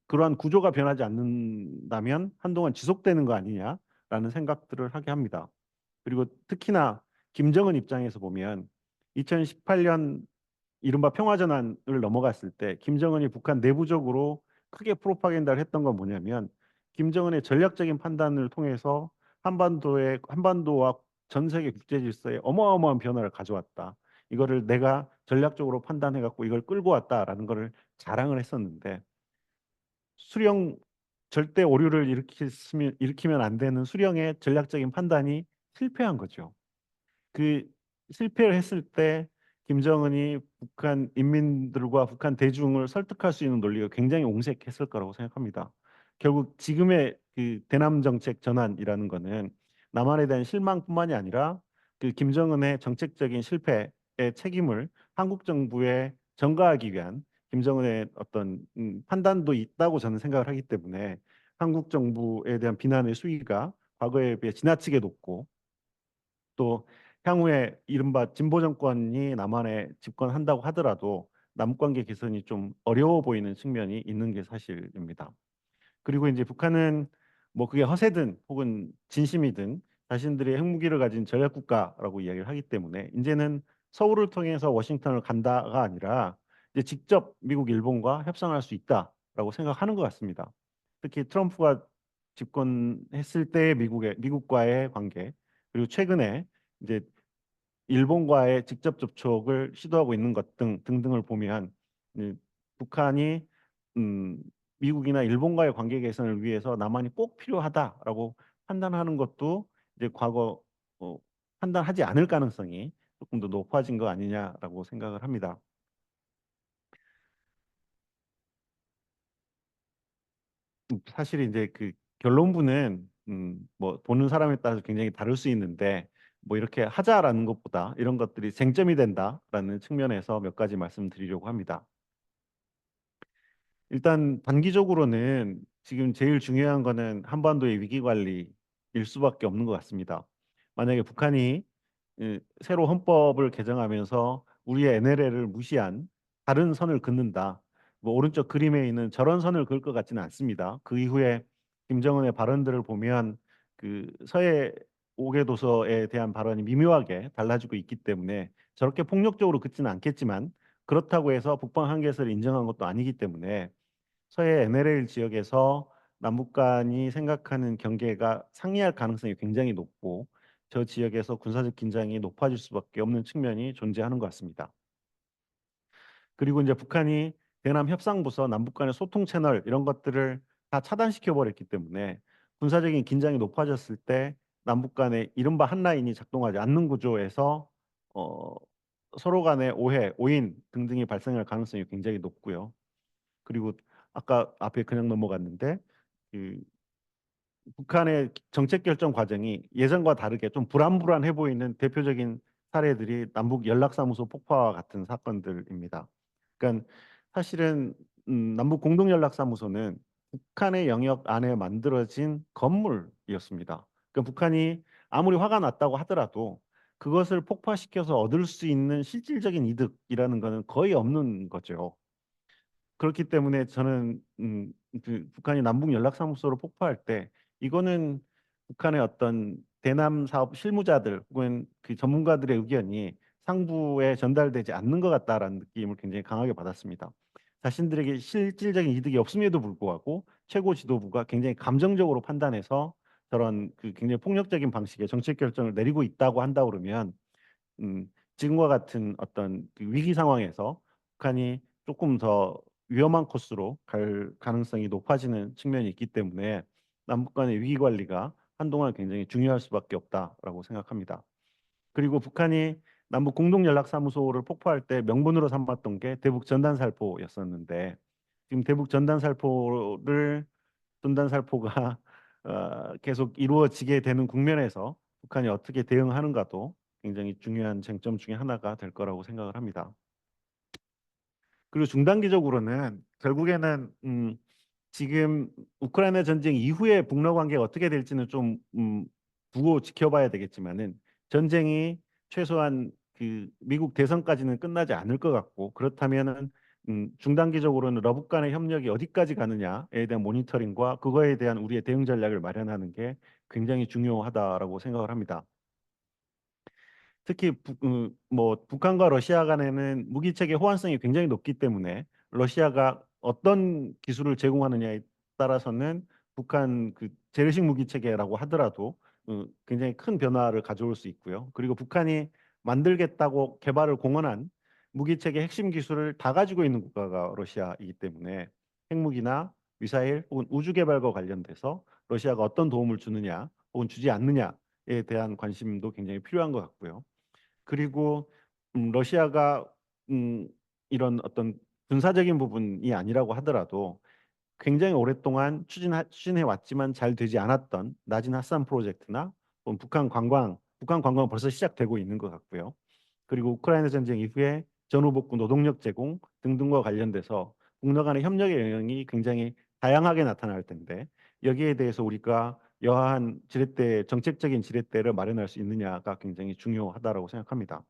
그러한 구조가 변하지 않는다면 한동안 지속되는 거 아니냐라는 생각들을 하게 합니다. 그리고 특히나 김정은 입장에서 보면 2018년 이른바 평화전환을 넘어갔을 때 김정은이 북한 내부적으로 크게 프로파간다를 했던 건 뭐냐면 김정은의 전략적인 판단을 통해서 한반도와 전 세계 국제 질서에 어마어마한 변화를 가져왔다. 이거를 내가 전략적으로 판단해 갖고 이걸 끌고 왔다라는 거를 자랑을 했었는데 수령 절대 오류를 일으키면 안 되는 수령의 전략적인 판단이 실패한 거죠. 그 실패를 했을 때 김정은이 북한 인민들과 북한 대중을 설득할 수 있는 논리가 굉장히 옹색했을 거라고 생각합니다. 결국 지금의 그 대남 정책 전환이라는 거는 남한에 대한 실망뿐만이 아니라 그 김정은의 정책적인 실패의 책임을 한국 정부에 전가하기 위한 김정은의 어떤 판단도 있다고 저는 생각을 하기 때문에 한국 정부에 대한 비난의 수위가 과거에 비해 지나치게 높고 또 향후에 이른바 진보 정권이 남한에 집권한다고 하더라도 남북관계 개선이 좀 어려워 보이는 측면이 있는 게 사실입니다. 그리고 이제 북한은 뭐 그게 허세든 혹은 진심이든 자신들의 핵무기를 가진 전략국가라고 이야기를 하기 때문에 이제는 서울을 통해서 워싱턴을 간다가 아니라 이제 직접 미국, 일본과 협상할 수 있다라고 생각하는 것 같습니다. 특히 트럼프가 집권했을 때 미국과의 관계, 그리고 최근에 이제 일본과의 직접 접촉을 시도하고 있는 것 등등을 보면 이 북한이 음, 미국이나 일본과의 관계 개선을 위해서 남한이 꼭 필요하다라고 판단하는 것도 이제 과거 어, 판단하지 않을 가능성이 조금 더 높아진 거 아니냐라고 생각을 합니다. 사실 이제 그 결론부는 뭐 보는 사람에 따라서 굉장히 다를 수 있는데 뭐 이렇게 하자라는 것보다 이런 것들이 쟁점이 된다라는 측면에서 몇 가지 말씀드리려고 합니다. 일단 단기적으로는 지금 제일 중요한 거는 한반도의 위기 관리일 수밖에 없는 것 같습니다. 만약에 북한이 새로 헌법을 개정하면서 우리의 NLL을 무시한 다른 선을 긋는다. 뭐 오른쪽 그림에 있는 저런 선을 그을 것 같지는 않습니다. 그 이후에 김정은의 발언들을 보면 그 서해 오개도서에 대한 발언이 미묘하게 달라지고 있기 때문에 저렇게 폭력적으로 긋지는 않겠지만 그렇다고 해서 북방 한계선을 인정한 것도 아니기 때문에 서해 NLL 지역에서 남북 간이 생각하는 경계가 상이할 가능성이 굉장히 높고 저 지역에서 군사적 긴장이 높아질 수밖에 없는 측면이 존재하는 것 같습니다. 그리고 이제 북한이 대남 협상부서 남북 간의 소통 채널 이런 것들을 다 차단시켜 버렸기 때문에 군사적인 긴장이 높아졌을 때 남북 간의 이른바 한 라인이 작동하지 않는 구조에서 어, 서로 간의 오해, 오인 등등이 발생할 가능성이 굉장히 높고요. 그리고 아까 앞에 그냥 넘어갔는데 그 북한의 정책 결정 과정이 예전과 다르게 좀 불안불안해 보이는 대표적인 사례들이 남북 연락사무소 폭파와 같은 사건들입니다. 그러니까 사실은 남북 공동연락사무소는 북한의 영역 안에 만들어진 건물이었습니다. 그러니까 북한이 아무리 화가 났다고 하더라도 그것을 폭파시켜서 얻을 수 있는 실질적인 이득이라는 것은 거의 없는 거죠. 그렇기 때문에 저는 그 북한이 남북 연락사무소를 폭파할 때 이거는 북한의 어떤 대남 사업 실무자들 혹은 그 전문가들의 의견이 상부에 전달되지 않는 것 같다라는 느낌을 굉장히 강하게 받았습니다. 자신들에게 실질적인 이득이 없음에도 불구하고 최고 지도부가 굉장히 감정적으로 판단해서 저런 그 굉장히 폭력적인 방식의 정책 결정을 내리고 있다고 한다 그러면 지금과 같은 어떤 그 위기 상황에서 북한이 조금 더 위험한 코스로 갈 가능성이 높아지는 측면이 있기 때문에 남북 간의 위기 관리가 한동안 굉장히 중요할 수밖에 없다라고 생각합니다. 그리고 북한이 남북 공동연락사무소를 폭파할 때 명분으로 삼았던 게 대북 전단살포였었는데 지금 대북 전단살포가 계속 이루어지게 되는 국면에서 북한이 어떻게 대응하는가도 굉장히 중요한 쟁점 중에 하나가 될 거라고 생각을 합니다. 그리고 중단기적으로는 결국에는 지금 우크라이나 전쟁 이후에 북러 관계가 어떻게 될지는 좀 두고 지켜봐야 되겠지만은 전쟁이 최소한 그 미국 대선까지는 끝나지 않을 것 같고 그렇다면은 중단기적으로는 러북 간의 협력이 어디까지 가느냐에 대한 모니터링과 그거에 대한 우리의 대응 전략을 마련하는 게 굉장히 중요하다라고 생각을 합니다. 특히 뭐 북한과 러시아 간에는 무기 체계 호환성이 굉장히 높기 때문에 러시아가 어떤 기술을 제공하느냐에 따라서는 북한 그 재래식 무기 체계라고 하더라도 굉장히 큰 변화를 가져올 수 있고요. 그리고 북한이 만들겠다고 개발을 공언한 무기 체계 핵심 기술을 다 가지고 있는 국가가 러시아이기 때문에 핵무기나 미사일 혹은 우주 개발과 관련돼서 러시아가 어떤 도움을 주느냐 혹은 주지 않느냐에 대한 관심도 굉장히 필요한 것 같고요. 그리고 러시아가 음, 이런 어떤 군사적인 부분이 아니라고 하더라도 굉장히 오랫동안 추진해 왔지만 잘 되지 않았던 나진 핫산 프로젝트나 혹은 북한 관광은 벌써 시작되고 있는 것 같고요. 그리고 우크라이나 전쟁 이후에 전후복구 노동력 제공 등등과 관련돼서 북러 간의 협력의 영향이 굉장히 다양하게 나타날 텐데 여기에 대해서 우리가 여하한 정책적인 지렛대를 마련할 수 있느냐가 굉장히 중요하다라고 생각합니다.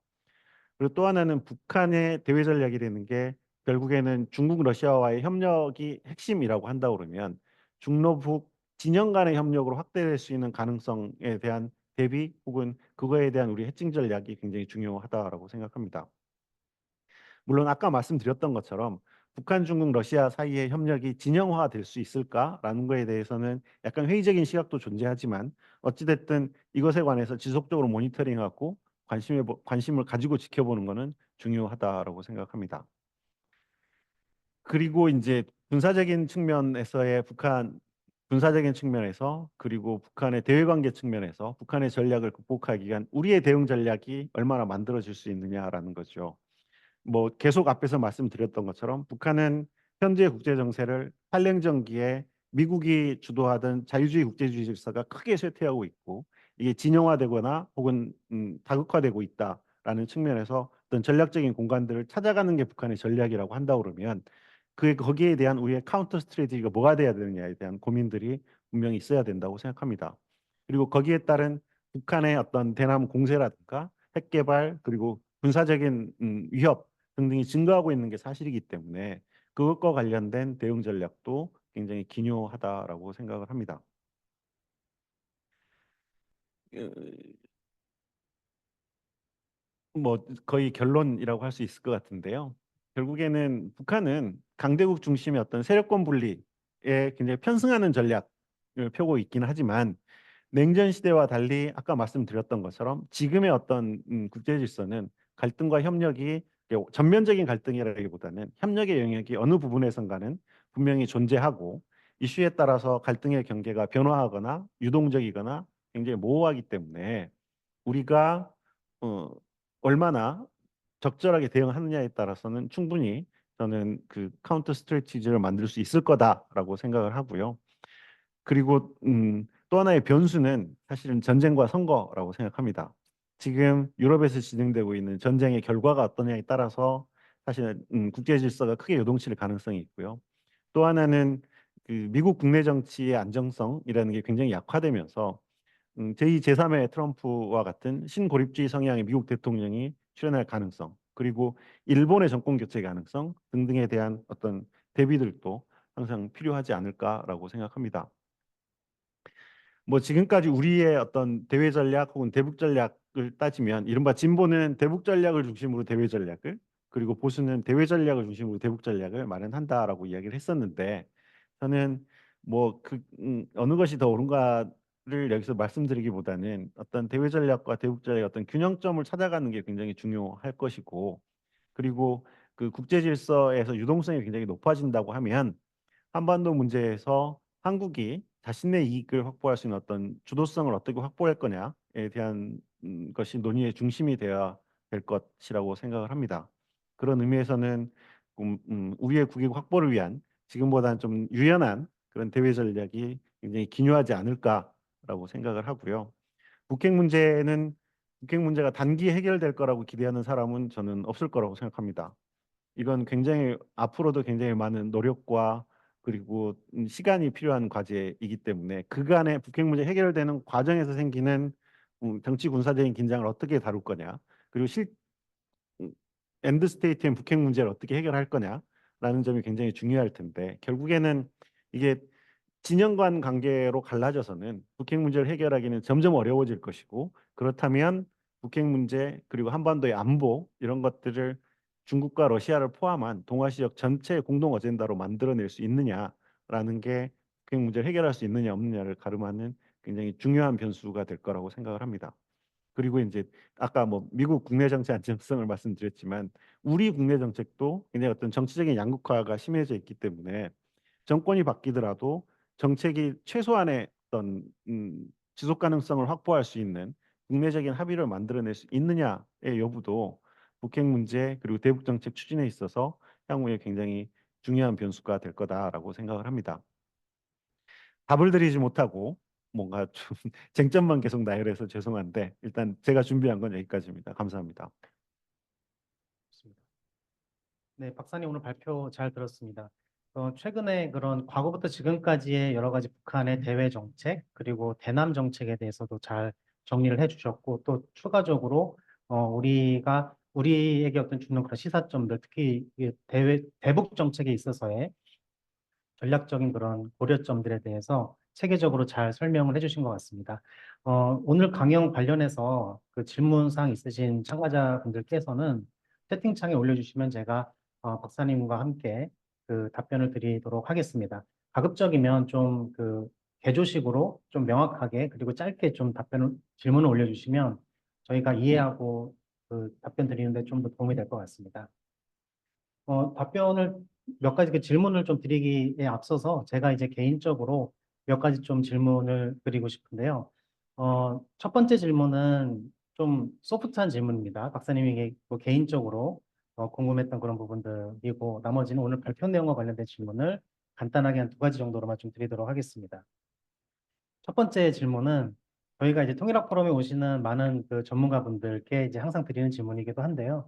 그리고 또 하나는 북한의 대외 전략이라는 게 결국에는 중국 러시아와의 협력이 핵심이라고 한다 그러면 중러북 진영 간의 협력으로 확대될 수 있는 가능성에 대한 대비 혹은 그거에 대한 우리 해칭 전략이 굉장히 중요하다라고 생각합니다. 물론 아까 말씀드렸던 것처럼 북한, 중국, 러시아 사이의 협력이 진영화될 수 있을까라는 거에 대해서는 약간 회의적인 시각도 존재하지만 어찌됐든 이것에 관해서 지속적으로 모니터링하고 관심을 가지고 지켜보는 것은 중요하다라고 생각합니다. 그리고 이제 군사적인 측면에서의 군사적인 측면에서 그리고 북한의 대외관계 측면에서 북한의 전략을 극복하기 위한 우리의 대응 전략이 얼마나 만들어질 수 있느냐라는 거죠. 뭐 계속 앞에서 말씀드렸던 것처럼 북한은 현재 국제 정세를 한랭전기에 미국이 주도하던 자유주의 국제주의 질서가 크게 쇠퇴하고 있고 이게 진영화되거나 혹은 다극화되고 있다라는 측면에서 어떤 전략적인 공간들을 찾아가는 게 북한의 전략이라고 한다 그러면 거기에 대한 우리의 카운터 스트래티지가 뭐가 돼야 되느냐에 대한 고민들이 분명히 있어야 된다고 생각합니다. 그리고 거기에 따른 북한의 어떤 대남 공세라든가 핵 개발 그리고 군사적인 위협 등등이 증가하고 있는 게 사실이기 때문에 그것과 관련된 대응 전략도 굉장히 기묘하다라고 생각을 합니다. 뭐 거의 결론이라고 할 수 있을 것 같은데요. 결국에는 북한은 강대국 중심의 어떤 세력권 분리에 굉장히 편승하는 전략을 펴고 있긴 하지만 냉전 시대와 달리 아까 말씀드렸던 것처럼 지금의 어떤 국제 질서는 갈등과 협력이 전면적인 갈등이라기보다는 협력의 영역이 어느 부분에선가는 분명히 존재하고 이슈에 따라서 갈등의 경계가 변화하거나 유동적이거나 굉장히 모호하기 때문에 우리가 어, 얼마나 적절하게 대응하느냐에 따라서는 충분히 저는 그 카운터 스트래티지를 만들 수 있을 거다라고 생각을 하고요. 그리고 또 하나의 변수는 사실은 전쟁과 선거라고 생각합니다. 지금 유럽에서 진행되고 있는 전쟁의 결과가 어떠냐에 따라서 사실은 국제 질서가 크게 요동칠 가능성이 있고요. 또 하나는 그 미국 국내 정치의 안정성이라는 게 굉장히 약화되면서 제2, 제3의 트럼프와 같은 신고립주의 성향의 미국 대통령이 출연할 가능성, 그리고 일본의 정권 교체 가능성 등등에 대한 어떤 대비들도 항상 필요하지 않을까라고 생각합니다. 뭐 지금까지 우리의 어떤 대외 전략 혹은 대북 전략을 따지면 이른바 진보는 대북 전략을 중심으로 대외 전략을 그리고 보수는 대외 전략을 중심으로 대북 전략을 마련한다라고 이야기를 했었는데 저는 뭐 어느 것이 더 옳은가를 여기서 말씀드리기보다는 어떤 대외 전략과 대북 전략의 어떤 균형점을 찾아가는 게 굉장히 중요할 것이고 그리고 그 국제 질서에서 유동성이 굉장히 높아진다고 하면 한반도 문제에서 한국이 자신의 이익을 확보할 수 있는 어떤 주도성을 어떻게 확보할 거냐에 대한 것이 논의의 중심이 되어야 될 것이라고 생각을 합니다. 그런 의미에서는 우리의 국익 확보를 위한 지금보다는 좀 유연한 그런 대외 전략이 굉장히 기묘하지 않을까라고 생각을 하고요. 북핵 문제는 북핵 문제가 단기 해결될 거라고 기대하는 사람은 저는 없을 거라고 생각합니다. 이건 굉장히 앞으로도 굉장히 많은 노력과 그리고 시간이 필요한 과제이기 때문에 그간의 북핵 문제 해결되는 과정에서 생기는 정치 군사적인 긴장을 어떻게 다룰 거냐 그리고 엔드 스테이트의 북핵 문제를 어떻게 해결할 거냐라는 점이 굉장히 중요할 텐데 결국에는 이게 진영 간 관계로 갈라져서는 북핵 문제를 해결하기는 점점 어려워질 것이고 그렇다면 북핵 문제 그리고 한반도의 안보 이런 것들을 중국과 러시아를 포함한 동아시아 전체 공동 어젠다로 만들어낼 수 있느냐라는 게 북핵 문제를 해결할 수 있느냐 없느냐를 가름하는 굉장히 중요한 변수가 될 거라고 생각을 합니다. 그리고 이제 아까 뭐 미국 국내 정치 안정성을 말씀드렸지만 우리 국내 정책도 굉장히 어떤 정치적인 양극화가 심해져 있기 때문에 정권이 바뀌더라도 정책이 최소한의 어떤 지속 가능성을 확보할 수 있는 국내적인 합의를 만들어낼 수 있느냐의 여부도 북핵 문제 그리고 대북 정책 추진에 있어서 향후에 굉장히 중요한 변수가 될 거다라고 생각을 합니다. 답을 드리지 못하고 뭔가 좀 쟁점만 계속 나열해서 죄송한데 일단 제가 준비한 건 여기까지입니다. 감사합니다. 좋습니다. 네, 박사님 오늘 발표 잘 들었습니다. 최근에 그런 과거부터 지금까지의 여러 가지 북한의 대외 정책 그리고 대남 정책에 대해서도 잘 정리를 해주셨고 또 추가적으로 우리에게 어떤 주는 그런 시사점들 특히 이 대북 정책에 있어서의 전략적인 그런 고려점들에 대해서 체계적으로 잘 설명을 해주신 것 같습니다. 오늘 강연 관련해서 그 질문사항 있으신 참가자분들께서는 채팅창에 올려주시면 제가 박사님과 함께 그 답변을 드리도록 하겠습니다. 가급적이면 좀 그 개조식으로 좀 명확하게 그리고 짧게 좀 질문을 올려주시면 저희가 이해하고 그 답변 드리는데 좀 더 도움이 될 것 같습니다. 답변을 몇 가지 그 질문을 좀 드리기에 앞서서 제가 이제 개인적으로 몇 가지 좀 질문을 드리고 싶은데요. 첫 번째 질문은 좀 소프트한 질문입니다. 박사님에게 뭐 개인적으로 궁금했던 그런 부분들이고 나머지는 오늘 발표 내용과 관련된 질문을 간단하게 한 두 가지 정도로만 좀 드리도록 하겠습니다. 첫 번째 질문은 저희가 이제 통일학 포럼에 오시는 많은 그 전문가분들께 이제 항상 드리는 질문이기도 한데요.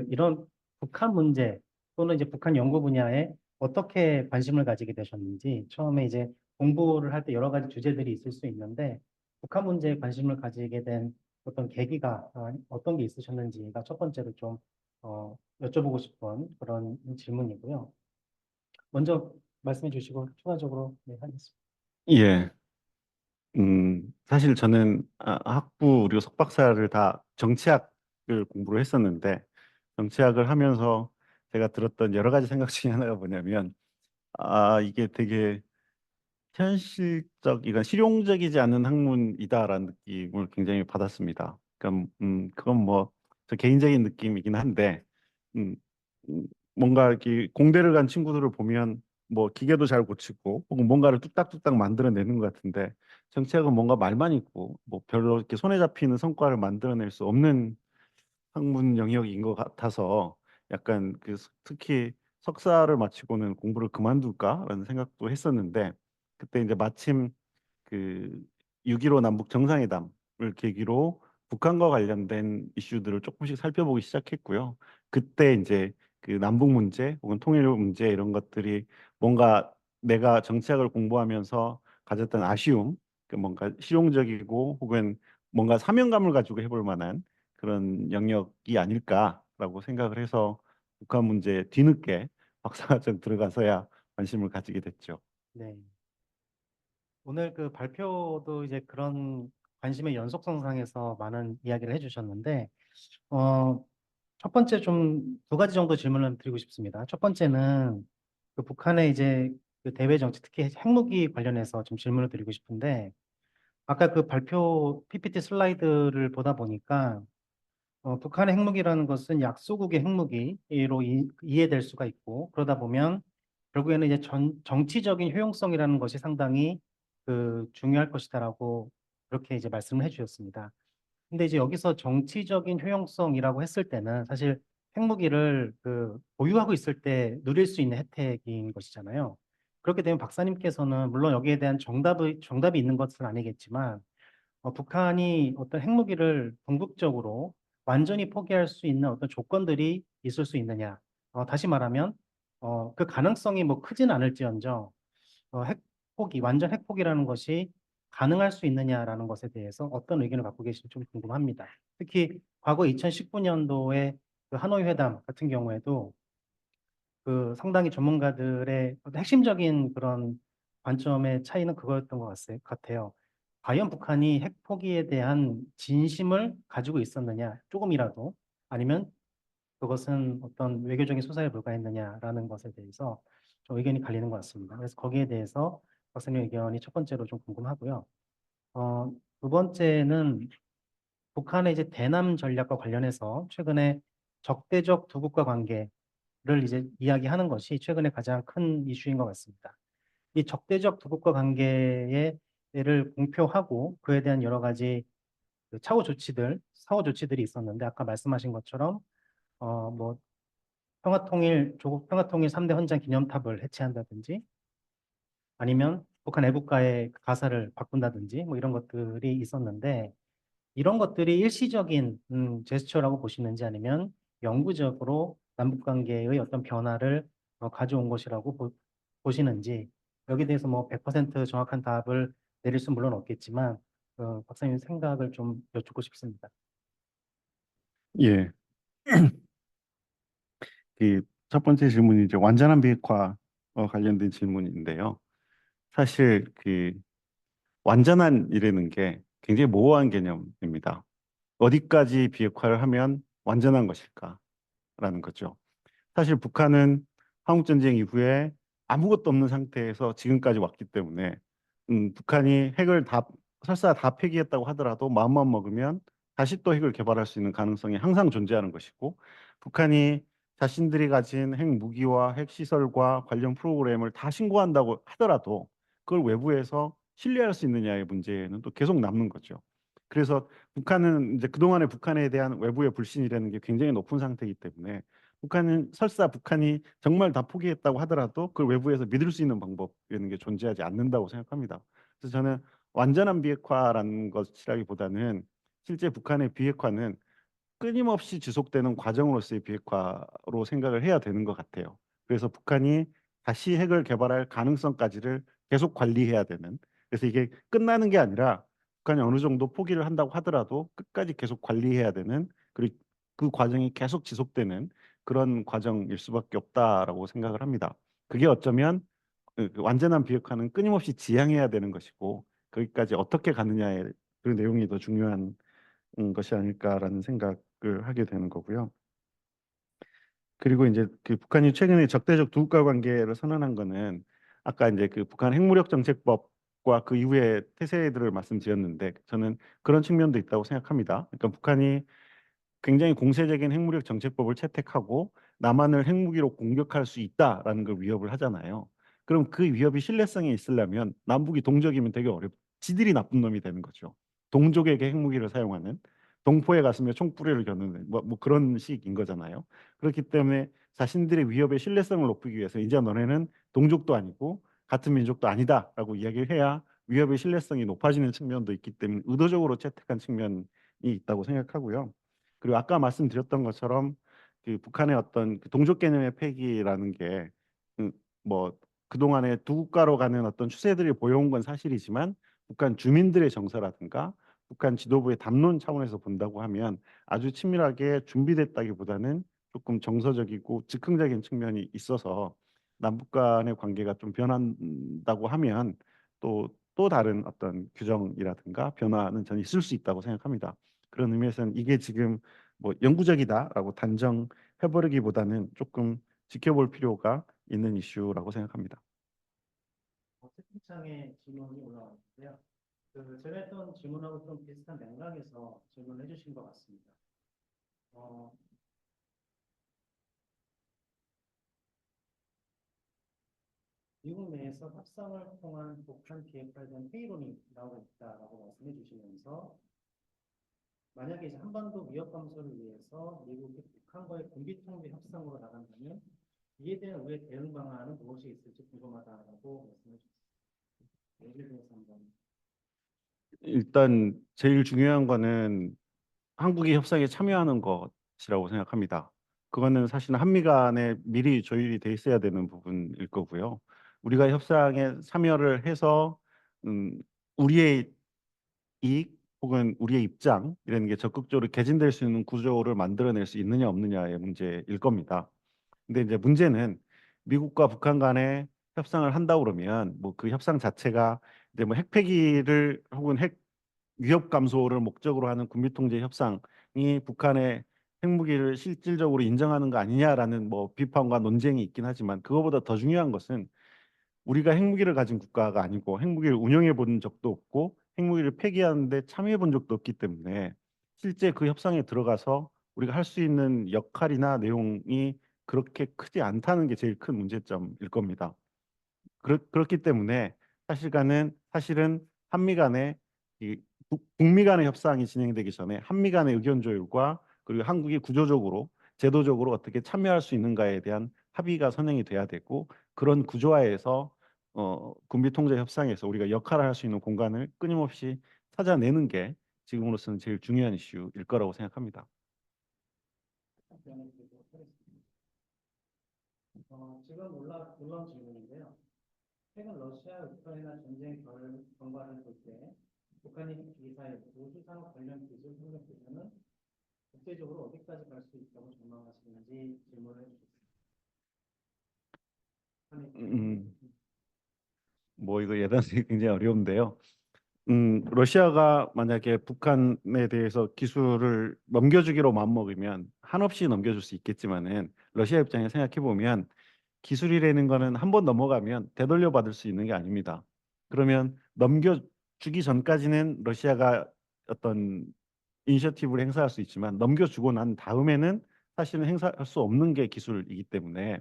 이런 북한 문제 또는 이제 북한 연구 분야에 어떻게 관심을 가지게 되셨는지 처음에 이제 공부를 할 때 여러 가지 주제들이 있을 수 있는데 북한 문제에 관심을 가지게 된 어떤 계기가 어떤 게 있으셨는지가 첫 번째로 좀 여쭤보고 싶은 그런 질문이고요. 먼저 말씀해 주시고 추가적으로 네, 하겠습니다. 예, 사실 저는 학부 그리고 석박사를 다 정치학을 공부를 했었는데 정치학을 하면서 제가 들었던 여러 가지 생각 중에 하나가 뭐냐면 이게 되게 현실적, 이건 실용적이지 않은 학문이다라는 느낌을 굉장히 받았습니다. 그러니까 그건 뭐 저 개인적인 느낌이긴 한데 음, 뭔가 이렇게 공대를 간 친구들을 보면 뭐 기계도 잘 고치고 혹은 뭔가를 뚝딱뚝딱 만들어내는 것 같은데 정치학은 뭔가 말만 있고 뭐 별로 이렇게 손에 잡히는 성과를 만들어낼 수 없는 학문 영역인 것 같아서 약간 특히 석사를 마치고는 공부를 그만둘까라는 생각도 했었는데 그때 이제 마침 그 6.15 남북 정상회담을 계기로 북한과 관련된 이슈들을 조금씩 살펴보기 시작했고요. 그때 이제 그 남북 문제 혹은 통일 문제 이런 것들이 뭔가 내가 정치학을 공부하면서 가졌던 아쉬움, 뭔가 실용적이고 혹은 뭔가 사명감을 가지고 해볼 만한 그런 영역이 아닐까라고 생각을 해서 북한 문제에 뒤늦게 박사과정 들어가서야 관심을 가지게 됐죠. 네. 오늘 그 발표도 이제 그런 관심의 연속선상에서 많은 이야기를 해주셨는데, 어, 첫 번째 좀 두 가지 정도 질문을 드리고 싶습니다. 첫 번째는 그 북한의 이제 그 대외 정책, 특히 핵무기 관련해서 좀 질문을 드리고 싶은데, 아까 그 발표 PPT 슬라이드를 보다 보니까, 북한의 핵무기라는 것은 약소국의 핵무기로 이해될 수가 있고, 그러다 보면 결국에는 이제 정치적인 효용성이라는 것이 상당히 그 중요할 것이다라고 그렇게 이제 말씀을 해주셨습니다. 근데 이제 여기서 정치적인 효용성이라고 했을 때는 사실 핵무기를 그 보유하고 있을 때 누릴 수 있는 혜택인 것이잖아요. 그렇게 되면 박사님께서는 물론 여기에 대한 정답이 있는 것은 아니겠지만 북한이 어떤 핵무기를 궁극적으로 완전히 포기할 수 있는 어떤 조건들이 있을 수 있느냐. 다시 말하면 그 가능성이 뭐 크진 않을지언정 완전 핵포기라는 것이 가능할 수 있느냐라는 것에 대해서 어떤 의견을 갖고 계신지 좀 궁금합니다. 특히 과거 2019년도에 그 하노이 회담 같은 경우에도 그 상당히 전문가들의 어떤 핵심적인 그런 관점의 차이는 그거였던 것 같아요. 과연 북한이 핵 포기에 대한 진심을 가지고 있었느냐, 조금이라도, 아니면 그것은 어떤 외교적인 수사에 불과했느냐라는 것에 대해서 좀 의견이 갈리는 것 같습니다. 그래서 거기에 대해서 박사님 의견이 첫 번째로 좀 궁금하고요. 어, 두 번째는 북한의 이제 대남 전략과 관련해서 최근에 적대적 두 국가 관계를 이제 이야기하는 것이 최근에 가장 큰 이슈인 것 같습니다. 이 적대적 두 국가 관계를 공표하고 그에 대한 여러 가지 그 사후 조치들이 있었는데 아까 말씀하신 것처럼 뭐 조국 평화통일 3대 헌장 기념탑을 해체한다든지 아니면 북한 애국가의 가사를 바꾼다든지 뭐 이런 것들이 있었는데 이런 것들이 일시적인 제스처라고 보시는지 아니면 영구적으로 남북 관계의 어떤 변화를 가져온 것이라고 보시는지 여기에 대해서 뭐 100% 정확한 답을 내릴 수는 물론 없겠지만 박사님 생각을 좀 여쭙고 싶습니다. 예, 그 첫 번째 질문이 이제 완전한 비핵화 관련된 질문인데요. 사실 완전한 이라는 게 굉장히 모호한 개념입니다. 어디까지 비핵화를 하면 완전한 것일까라는 거죠. 사실 북한은 한국전쟁 이후에 아무것도 없는 상태에서 지금까지 왔기 때문에 북한이 핵을 다 설사 다 폐기했다고 하더라도 마음만 먹으면 다시 또 핵을 개발할 수 있는 가능성이 항상 존재하는 것이고 북한이 자신들이 가진 핵 무기와 핵 시설과 관련 프로그램을 다 신고한다고 하더라도 그걸 외부에서 신뢰할 수 있느냐의 문제는 또 계속 남는 거죠. 그래서 북한은 이제 그동안의 북한에 대한 외부의 불신이라는 게 굉장히 높은 상태이기 때문에 북한은 설사 북한이 정말 다 포기했다고 하더라도 그걸 외부에서 믿을 수 있는 방법이라는 게 존재하지 않는다고 생각합니다. 그래서 저는 완전한 비핵화라는 것이라기보다는 실제 북한의 비핵화는 끊임없이 지속되는 과정으로서의 비핵화로 생각을 해야 되는 것 같아요. 그래서 북한이 다시 핵을 개발할 가능성까지를 계속 관리해야 되는. 그래서 이게 끝나는 게 아니라 북한이 어느 정도 포기를 한다고 하더라도 끝까지 계속 관리해야 되는 그리고 그 과정이 계속 지속되는 그런 과정일 수밖에 없다라고 생각을 합니다. 그게 어쩌면 그 완전한 비핵화는 끊임없이 지향해야 되는 것이고 거기까지 어떻게 가느냐의 그 내용이 더 중요한 것이 아닐까라는 생각을 하게 되는 거고요. 그리고 이제 그 북한이 최근에 적대적 두국가 관계를 선언한 거는 아까 이제 그 북한 핵무력 정책법과 그 이후의 태세들을 말씀드렸는데 저는 그런 측면도 있다고 생각합니다. 그러니까 북한이 굉장히 공세적인 핵무력 정책법을 채택하고 남한을 핵무기로 공격할 수 있다라는 걸 위협을 하잖아요. 그럼 그 위협이 신뢰성이 있으려면 남북이 동족이면 되게 지들이 나쁜 놈이 되는 거죠. 동족에게 핵무기를 사용하는 동포의 가슴에 총구리를 겨누는 뭐 그런 식인 거잖아요. 그렇기 때문에 자신들의 위협의 신뢰성을 높이기 위해서 이제 너네는 동족도 아니고 같은 민족도 아니다라고 이야기를 해야 위협의 신뢰성이 높아지는 측면도 있기 때문에 의도적으로 채택한 측면이 있다고 생각하고요. 그리고 아까 말씀드렸던 것처럼 그 북한의 어떤 그 동족 개념의 폐기라는 게 뭐 그동안에 두 국가로 가는 어떤 추세들이 보여온 건 사실이지만 북한 주민들의 정서라든가 북한 지도부의 담론 차원에서 본다고 하면 아주 치밀하게 준비됐다기보다는 조금 정서적이고 즉흥적인 측면이 있어서 남북 간의 관계가 좀 변한다고 하면 또 다른 어떤 규정이라든가 변화는 저는 있을 수 있다고 생각합니다. 그런 의미에서는 이게 지금 뭐 영구적이다라고 단정해버리기보다는 조금 지켜볼 필요가 있는 이슈라고 생각합니다. 채팅창에 질문이 올라왔는데요. 그 제가 했던 질문하고 좀 비슷한 맥락에서 질문해 주신 것 같습니다. 어, 미국 내에서 협상을 통한 북한 비핵화에 대한 회의론이 나오고 있다라고 말씀해 주시면서 만약에 이제 한반도 위협 감소를 위해서 미국이 북한과의 군비 통제 협상으로 나간다면 이에 대한 우리의 대응 방안은 무엇이 있을지 궁금하다라고 말씀해 주셨습니다. 예를 들어서 한번 일단 제일 중요한 거는 한국이 협상에 참여하는 것이라고 생각합니다. 그거는 사실 한미 간에 미리 조율이 돼 있어야 되는 부분일 거고요. 우리가 협상에 참여를 해서 우리의 이익 혹은 우리의 입장 이런 게 적극적으로 개진될 수 있는 구조를 만들어낼 수 있느냐 없느냐의 문제일 겁니다. 근데 이제 문제는 미국과 북한 간에 협상을 한다 그러면 뭐 그 협상 자체가 이제 뭐 핵폐기를 혹은 핵 위협 감소를 목적으로 하는 군비 통제 협상이 북한의 핵무기를 실질적으로 인정하는 거 아니냐라는 뭐 비판과 논쟁이 있긴 하지만 그거보다 더 중요한 것은 우리가 핵무기를 가진 국가가 아니고 핵무기를 운영해 본 적도 없고 핵무기를 폐기하는데 참여해 본 적도 없기 때문에 실제 그 협상에 들어가서 우리가 할 수 있는 역할이나 내용이 그렇게 크지 않다는 게 제일 큰 문제점일 겁니다. 그렇기 때문에 사실은 한미 간의 이 북미 간의 협상이 진행되기 전에 한미 간의 의견 조율과 그리고 한국이 구조적으로 제도적으로 어떻게 참여할 수 있는가에 대한 합의가 선행이 돼야 되고 그런 구조화에서 군비 통제 협상에서 우리가 역할을 할 수 있는 공간을 끊임없이 찾아내는 게 지금으로서는 제일 중요한 이슈일 거라고 생각합니다. 답변을 드리도록 하겠습니다. 지금 올라온 질문인데요. 최근 러시아 우크라이나 전쟁 경과를 볼 때 북한이 미사일, 우주산업 관련 기술 협력에서는 국제적으로 어디까지 갈 수 있다고 전망하시는지 질문을 해주셨습니다. 음, 뭐 이거 예단하기 굉장히 어려운데요. 러시아가 만약에 북한에 대해서 기술을 넘겨주기로 마음먹으면 한없이 넘겨줄 수 있겠지만은 러시아 입장에 생각해 보면 기술이라는 거는 한번 넘어가면 되돌려 받을 수 있는 게 아닙니다. 그러면 넘겨주기 전까지는 러시아가 어떤 이니셔티브를 행사할 수 있지만 넘겨주고 난 다음에는 사실은 행사할 수 없는 게 기술이기 때문에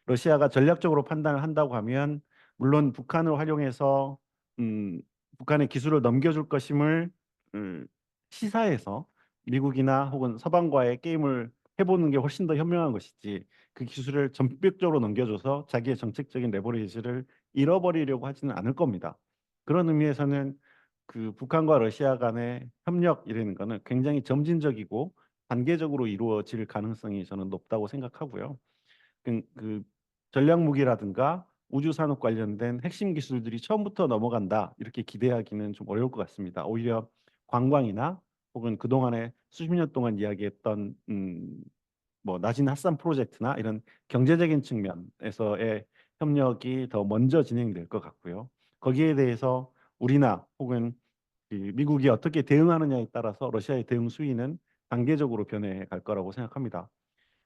러시아가 전략적으로 판단을 한다고 하면 물론 북한을 활용해서 음, 북한의 기술을 넘겨줄 것임을 음, 시사해서 미국이나 혹은 서방과의 게임을 해보는 게 훨씬 더 현명한 것이지 그 기술을 전격적으로 넘겨줘서 자기의 정책적인 레버리지를 잃어버리려고 하지는 않을 겁니다. 그런 의미에서는 그 북한과 러시아 간의 협력이라는 거는 굉장히 점진적이고 단계적으로 이루어질 가능성이 저는 높다고 생각하고요. 그 전략 무기라든가 우주 산업 관련된 핵심 기술들이 처음부터 넘어간다 이렇게 기대하기는 좀 어려울 것 같습니다. 오히려 관광이나 혹은 그동안에 수십 년 동안 이야기했던 뭐 낮은 핫산 프로젝트나 이런 경제적인 측면에서의 협력이 더 먼저 진행될 것 같고요. 거기에 대해서 우리나 혹은 그 미국이 어떻게 대응하느냐에 따라서 러시아의 대응 수위는 단계적으로 변해 갈 거라고 생각합니다.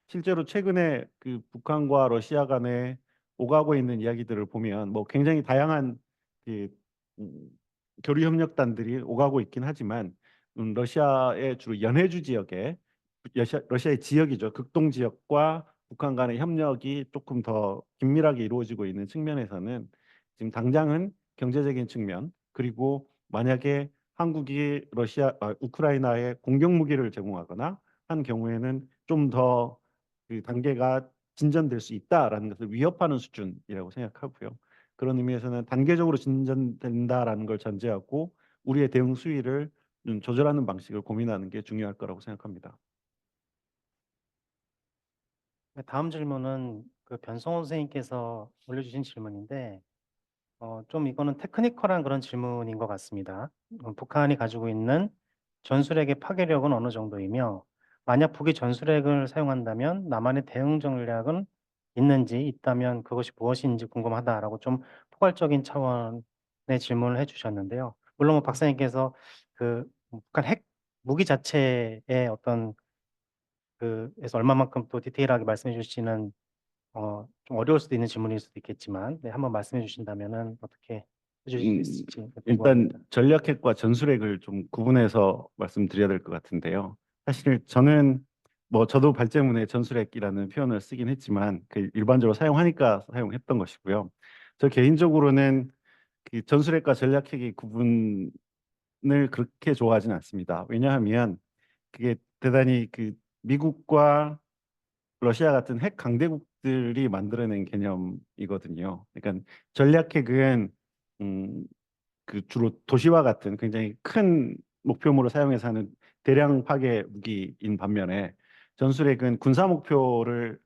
실제로 최근에 그 북한과 러시아 간에 오가고 있는 이야기들을 보면 뭐 굉장히 다양한 그 음, 교류 협력단들이 오가고 있긴 하지만 러시아의 주로 연해주 지역에 러시아의 지역이죠. 극동 지역과 북한 간의 협력이 조금 더 긴밀하게 이루어지고 있는 측면에서는 지금 당장은 경제적인 측면 그리고 만약에 한국이 우크라이나에 공격 무기를 제공하거나 한 경우에는 좀더 그 단계가 진전될 수 있다라는 것을 위협하는 수준이라고 생각하고요. 그런 의미에서는 단계적으로 진전된다라는 걸 전제하고 우리의 대응 수위를 조절하는 방식을 고민하는 게 중요할 거라고 생각합니다. 네, 다음 질문은 그 변성호 선생님께서 올려주신 질문인데, 좀 이거는 테크니컬한 그런 질문인 것 같습니다. 북한이 가지고 있는 전술핵의 파괴력은 어느 정도이며, 만약 북이 전술핵을 사용한다면 남한의 대응 전략은 있는지 있다면 그것이 무엇인지 궁금하다라고 좀 포괄적인 차원의 질문을 해주셨는데요. 물론 뭐 박사님께서 그 북한 핵 무기 자체의 어떤 그에서 얼마만큼 또 디테일하게 말씀해 주시는 좀 어려울 수도 있는 질문일 수도 있겠지만, 네, 한번 말씀해 주신다면은 어떻게 해 주실 수 음, 있을지 일단 궁금합니다. 전략핵과 전술핵을 좀 구분해서 말씀드려야 될 것 같은데요. 사실 저는 뭐 저도 발제문에 전술핵이라는 표현을 쓰긴 했지만 그 일반적으로 사용하니까 사용했던 것이고요. 저 개인적으로는 그 전술핵과 전략핵의 구분을 그렇게 좋아하진 않습니다. 왜냐하면 그게 대단히 그 미국과 러시아 같은 핵 강대국들이 만들어낸 개념이거든요. 그러니까 전략핵은 음, 그 주로 도시와 같은 굉장히 큰 목표물을 사용해서 하는 대량 파괴 무기인 반면에 전술핵은 군사 목표를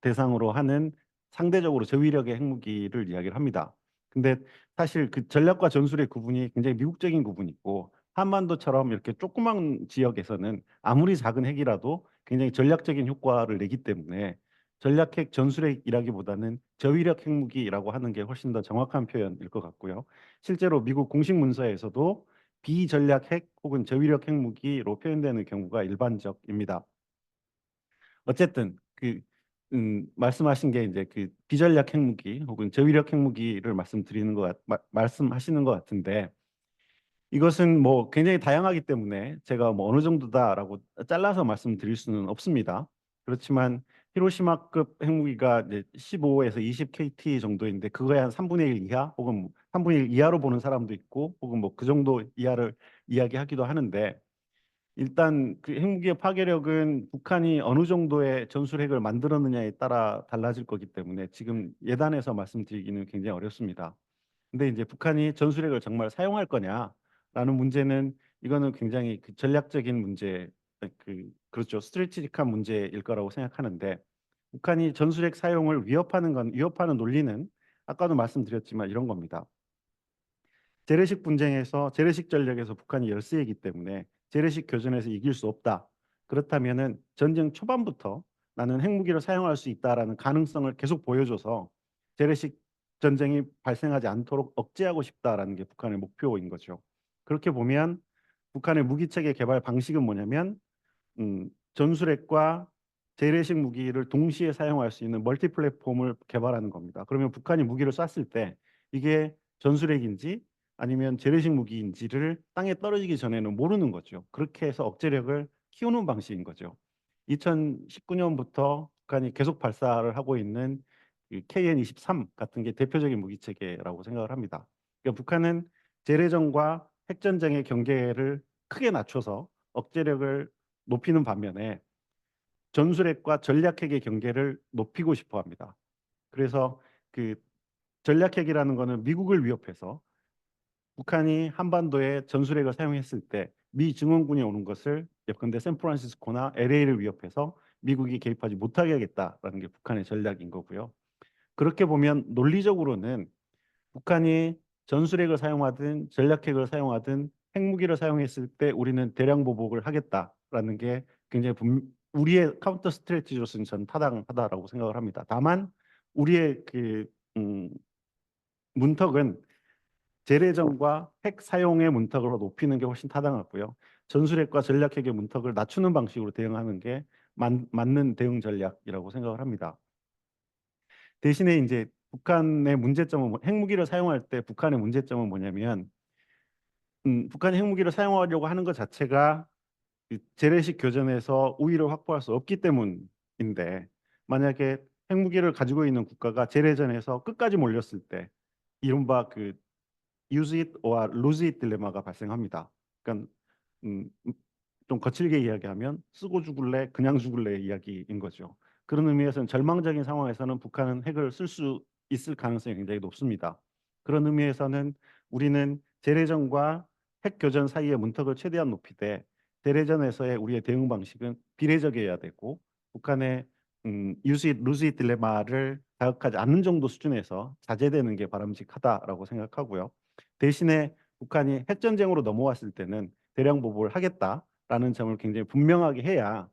대상으로 하는 상대적으로 저위력의 핵무기를 이야기를 합니다. 근데 사실 그 전략과 전술의 구분이 굉장히 미국적인 구분이고 한반도처럼 이렇게 조그만 지역에서는 아무리 작은 핵이라도 굉장히 전략적인 효과를 내기 때문에 전략핵 전술핵이라기보다는 저위력 핵무기라고 하는 게 훨씬 더 정확한 표현일 것 같고요. 실제로 미국 공식 문서에서도 비전략 핵 혹은 저위력 핵무기로 표현되는 경우가 일반적입니다. 어쨌든 그 말씀하신 게 이제 그 비전략 핵무기 혹은 저위력 핵무기를 말씀하시는 것 같은데 이것은 뭐 굉장히 다양하기 때문에 제가 뭐 어느 정도다라고 잘라서 말씀드릴 수는 없습니다. 그렇지만 히로시마급 핵무기가 이제 15에서 20 KT 정도인데 그거의 한 3분의 1 이하 혹은 3분의 1 이하로 보는 사람도 있고 혹은 뭐 그 정도 이하를 이야기하기도 하는데 일단 그 핵무기의 파괴력은 북한이 어느 정도의 전술핵을 만들었느냐에 따라 달라질 거기 때문에 지금 예단해서 말씀드리기는 굉장히 어렵습니다. 근데 이제 북한이 전술핵을 정말 사용할 거냐라는 문제는 이거는 굉장히 그 전략적인 문제, 그렇죠. 스트래티직한 문제일 거라고 생각하는데 북한이 전술핵 사용을 위협하는 논리는 아까도 말씀드렸지만 이런 겁니다. 재래식 분쟁에서 재래식 전략에서 북한이 열세이기 때문에 재래식 교전에서 이길 수 없다. 그렇다면은 전쟁 초반부터 나는 핵무기를 사용할 수 있다라는 가능성을 계속 보여줘서 재래식 전쟁이 발생하지 않도록 억제하고 싶다라는 게 북한의 목표인 거죠. 그렇게 보면 북한의 무기체계 개발 방식은 뭐냐면 전술핵과 재래식 무기를 동시에 사용할 수 있는 멀티 플랫폼을 개발하는 겁니다. 그러면 북한이 무기를 쐈을 때 이게 전술핵인지 아니면 재래식 무기인지를 땅에 떨어지기 전에는 모르는 거죠. 그렇게 해서 억제력을 키우는 방식인 거죠. 2019년부터 북한이 계속 발사를 하고 있는 그 KN-23 같은 게 대표적인 무기 체계라고 생각을 합니다. 그러니까 북한은 재래전과 핵전쟁의 경계를 크게 낮춰서 억제력을 높이는 반면에 전술핵과 전략핵의 경계를 높이고 싶어 합니다. 그래서 그 전략핵이라는 거는 미국을 위협해서 북한이 한반도에 전술핵을 사용했을 때 미 증원군이 오는 것을 예컨대 샌프란시스코나 LA를 위협해서 미국이 개입하지 못하게 하겠다라는 게 북한의 전략인 거고요. 그렇게 보면 논리적으로는 북한이 전술핵을 사용하든 전략핵을 사용하든 핵무기를 사용했을 때 우리는 대량 보복을 하겠다라는 게 굉장히 우리의 카운터 스트래티지로서는 저는 타당하다라고 생각을 합니다. 다만 우리의 음, 문턱은 재래전과 핵 사용의 문턱을 높이는 게 훨씬 타당하고요. 전술핵과 전략핵의 문턱을 낮추는 방식으로 대응하는 게 맞는 대응 전략이라고 생각을 합니다. 대신에 이제 북한의 문제점은 핵무기를 사용할 때 북한의 문제점은 뭐냐면 북한이 핵무기를 사용하려고 하는 것 자체가 그 재래식 교전에서 우위를 확보할 수 없기 때문인데 만약에 핵무기를 가지고 있는 국가가 재래전에서 끝까지 몰렸을 때 이른바 그 use it or lose it 딜레마가 발생합니다. 그러니까 음, 좀 거칠게 이야기하면 쓰고 죽을래, 그냥 죽을래 이야기인 거죠. 그런 의미에서는 절망적인 상황에서는 북한은 핵을 쓸 수 있을 가능성이 굉장히 높습니다. 그런 의미에서는 우리는 재래전과 핵 교전 사이의 문턱을 최대한 높이되 재래전에서의 우리의 대응 방식은 비례적이어야 되고 북한의 use it, lose it 딜레마를 자극하지 않는 정도 수준에서 자제되는 게 바람직하다라고 생각하고요. 대신에 북한이 핵전쟁으로 넘어왔을 때는 대량 보복을 하겠다라는 점을 굉장히 분명하게 해야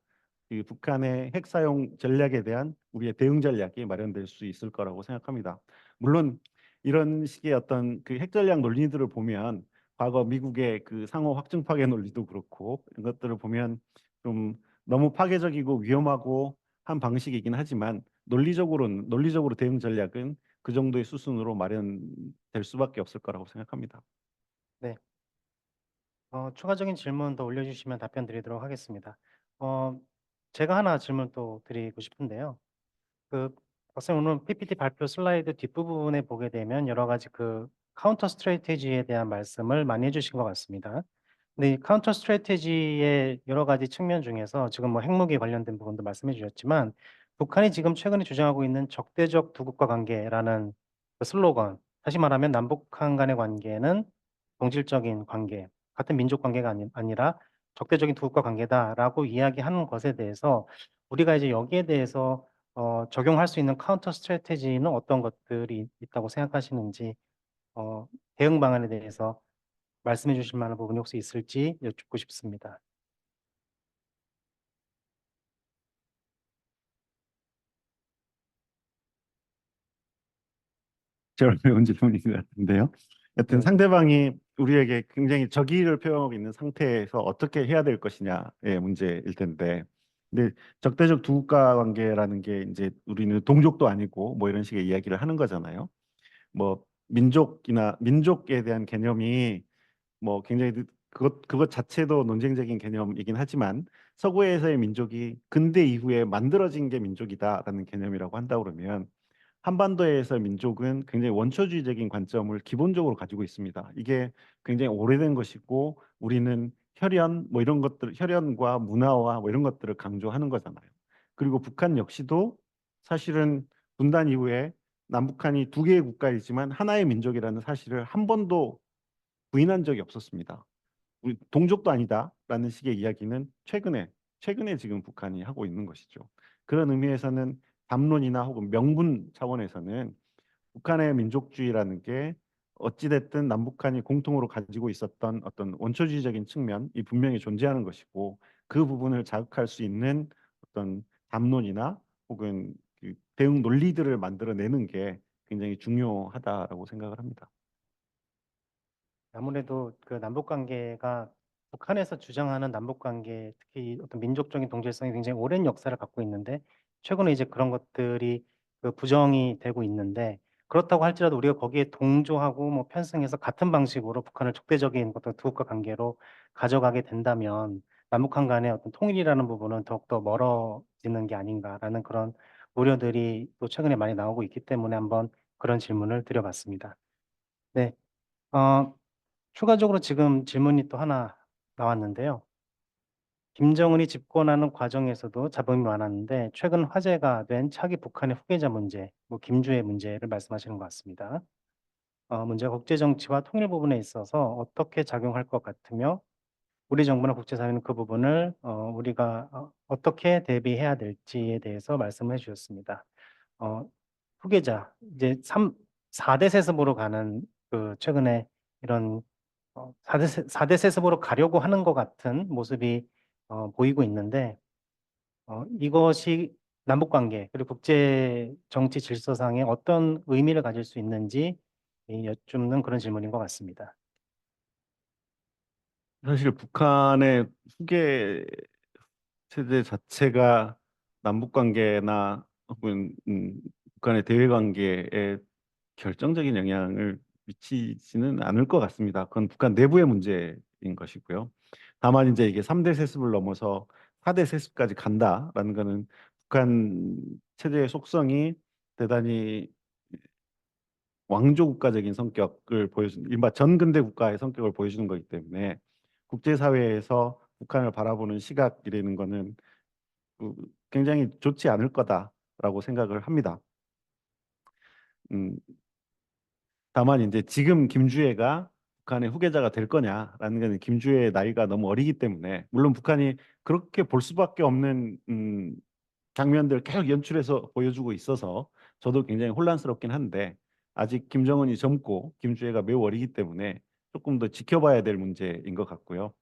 이 북한의 핵 사용 전략에 대한 우리의 대응 전략이 마련될 수 있을 거라고 생각합니다. 물론 이런 식의 어떤 그 핵 전략 논리들을 보면 과거 미국의 그 상호 확증 파괴 논리도 그렇고 이런 것들을 보면 좀 너무 파괴적이고 위험하고 한 방식이긴 하지만 논리적으로 대응 전략은 그 정도의 수순으로 마련될 수밖에 없을 거라고 생각합니다. 네. 추가적인 질문 더 올려주시면 답변 드리도록 하겠습니다. 어, 제가 하나 질문 또 드리고 싶은데요. 그 박사님 오늘 PPT 발표 슬라이드 뒷부분에 보게 되면 여러 가지 그 카운터 스트래테지에 대한 말씀을 많이 해주신 것 같습니다. 근데 이 카운터 스트래테지의 여러 가지 측면 중에서 지금 뭐 핵무기 관련된 부분도 말씀해 주셨지만 북한이 지금 최근에 주장하고 있는 적대적 두 국가 관계라는 그 슬로건, 다시 말하면 남북한 간의 관계는 동질적인 관계, 같은 민족 관계가 아니라 적대적인 두 국가 관계다라고 이야기하는 것에 대해서 우리가 이제 여기에 대해서 적용할 수 있는 카운터 스트래테지는 어떤 것들이 있다고 생각하시는지 어, 대응 방안에 대해서 말씀해 주실 만한 부분이 혹시 있을지 여쭙고 싶습니다. 제가 어려운 질문인 것 같은데요. 여튼 네. 상대방이 우리에게 굉장히 적의를 표현하고 있는 상태에서 어떻게 해야 될 것이냐의 문제일 텐데, 근데 적대적 두 국가 관계라는 게 이제 우리는 동족도 아니고 뭐 이런 식의 이야기를 하는 거잖아요. 뭐 민족에 대한 개념이 뭐 굉장히 그것 자체도 논쟁적인 개념이긴 하지만 서구에서의 민족이 근대 이후에 만들어진 게 민족이다라는 개념이라고 한다 그러면 한반도에서 민족은 굉장히 원초주의적인 관점을 기본적으로 가지고 있습니다. 이게 굉장히 오래된 것이고 우리는 혈연 뭐 이런 것들 혈연과 문화와 뭐 이런 것들을 강조하는 거잖아요. 그리고 북한 역시도 사실은 분단 이후에 남북한이 두 개의 국가이지만 하나의 민족이라는 사실을 한 번도 부인한 적이 없었습니다. 우리 동족도 아니다라는 식의 이야기는 최근에 지금 북한이 하고 있는 것이죠. 그런 의미에서는 담론이나 혹은 명분 차원에서는 북한의 민족주의라는 게 어찌됐든 남북한이 공통으로 가지고 있었던 어떤 원초주의적인 측면이 분명히 존재하는 것이고 그 부분을 자극할 수 있는 어떤 담론이나 혹은 그 대응 논리들을 만들어내는 게 굉장히 중요하다라고 생각을 합니다. 아무래도 그 남북 관계가 북한에서 주장하는 남북 관계, 특히 어떤 민족적인 동질성이 굉장히 오랜 역사를 갖고 있는데 최근에 이제 그런 것들이 부정이 되고 있는데 그렇다고 할지라도 우리가 거기에 동조하고 뭐 편승해서 같은 방식으로 북한을 적대적인 어떤 두 국가 관계로 가져가게 된다면 남북한 간의 어떤 통일이라는 부분은 더욱더 멀어지는 게 아닌가라는 그런 우려들이 또 최근에 많이 나오고 있기 때문에 한번 그런 질문을 드려봤습니다. 네. 어 추가적으로 지금 질문이 또 하나 나왔는데요. 김정은이 집권하는 과정에서도 잡음이 많았는데 최근 화제가 된 차기 북한의 후계자 문제, 뭐 김주의 문제를 말씀하시는 것 같습니다. 문제가 국제 정치와 통일 부분에 있어서 어떻게 작용할 것 같으며 우리 정부나 국제사회는 그 부분을 우리가 어떻게 대비해야 될지에 대해서 말씀을 해 주셨습니다. 어 후계자 이제 4대 세습으로 가는 최근에 이런 4대 세습으로 가려고 하는 것 같은 모습이 보이고 있는데 이것이 남북 관계 그리고 국제 정치 질서상에 어떤 의미를 가질 수 있는지 여쭙는 그런 질문인 것 같습니다. 사실 북한의 후계 세대 자체가 남북 관계나 혹은 북한의 대외 관계에 결정적인 영향을 미치지는 않을 것 같습니다. 그건 북한 내부의 문제인 것이고요. 다만 이제 이게 3대 세습을 넘어서 4대 세습까지 간다라는 것은 북한 체제의 속성이 대단히 왕조 국가적인 성격을 보여주는 이른바 전근대 국가의 성격을 보여주는 거기 때문에 국제사회에서 북한을 바라보는 시각이라는 거는 그 굉장히 좋지 않을 거다라고 생각을 합니다. 음, 다만 이제 지금 김주애가 북한의 후계자가 될 거냐라는 것은 김주애의 나이가 너무 어리기 때문에 물론 북한이 그렇게 볼 수밖에 없는 장면들을 계속 연출해서 보여주고 있어서 저도 굉장히 혼란스럽긴 한데 아직 김정은이 젊고 김주애가 매우 어리기 때문에 조금 더 지켜봐야 될 문제인 것 같고요.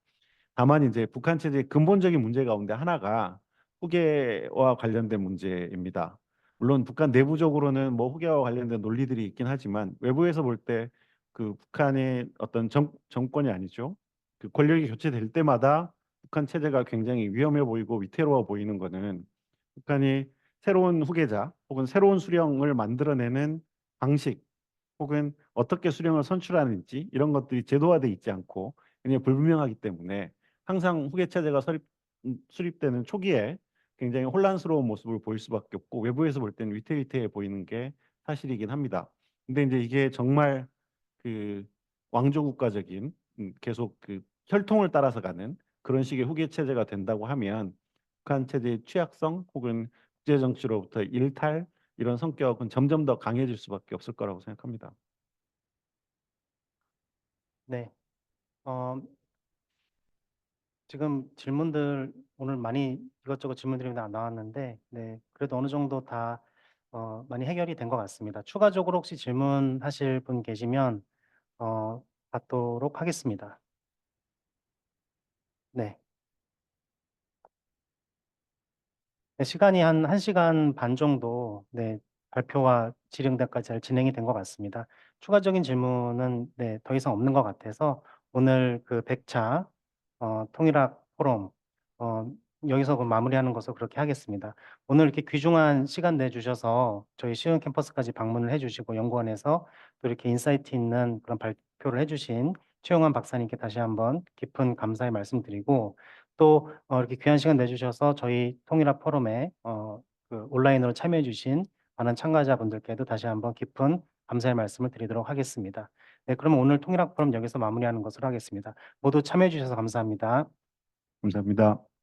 다만 이제 북한 체제의 근본적인 문제 가운데 하나가 후계와 관련된 문제입니다. 물론 북한 내부적으로는 뭐 후계와 관련된 논리들이 있긴 하지만 외부에서 볼 때 그 북한의 어떤 정권이 아니죠. 그 권력이 교체될 때마다 북한 체제가 굉장히 위험해 보이고 위태로워 보이는 거는 북한이 새로운 후계자 혹은 새로운 수령을 만들어내는 방식 혹은 어떻게 수령을 선출하는지 이런 것들이 제도화돼 있지 않고 굉장히 불분명하기 때문에 항상 후계 체제가 수립되는 초기에 굉장히 혼란스러운 모습을 보일 수밖에 없고 외부에서 볼 때는 위태위태해 보이는 게 사실이긴 합니다. 근데 이제 이게 정말 그 왕조 국가적인 계속 그 혈통을 따라서 가는 그런 식의 후계 체제가 된다고 하면 북한 체제의 취약성 혹은 국제 정치로부터 일탈 이런 성격은 점점 더 강해질 수밖에 없을 거라고 생각합니다. 네. 어 지금 질문들 오늘 많이 이것저것 질문들이 나왔는데 네 그래도 어느 정도 다 많이 해결이 된 것 같습니다. 추가적으로 혹시 질문하실 분 계시면 받도록 하겠습니다. 네. 네 시간이 한 1 시간 반 정도 네 발표와 질의응답까지 잘 진행이 된 것 같습니다. 추가적인 질문은 네 더 이상 없는 것 같아서 오늘 100차 통일학 포럼 어 여기서 마무리하는 것으로 그렇게 하겠습니다. 오늘 이렇게 귀중한 시간 내 주셔서 저희 시흥 캠퍼스까지 방문을 해 주시고 연구원에서 또 이렇게 인사이트 있는 그런 발표를 해 주신 최용환 박사님께 다시 한번 깊은 감사의 말씀드리고 또 이렇게 귀한 시간 내 주셔서 저희 통일학 포럼에 온라인으로 참여해 주신 많은 참가자분들께도 다시 한번 깊은 감사의 말씀을 드리도록 하겠습니다. 네 그러면 오늘 통일학 포럼 여기서 마무리하는 것으로 하겠습니다. 모두 참여해 주셔서 감사합니다. 감사합니다.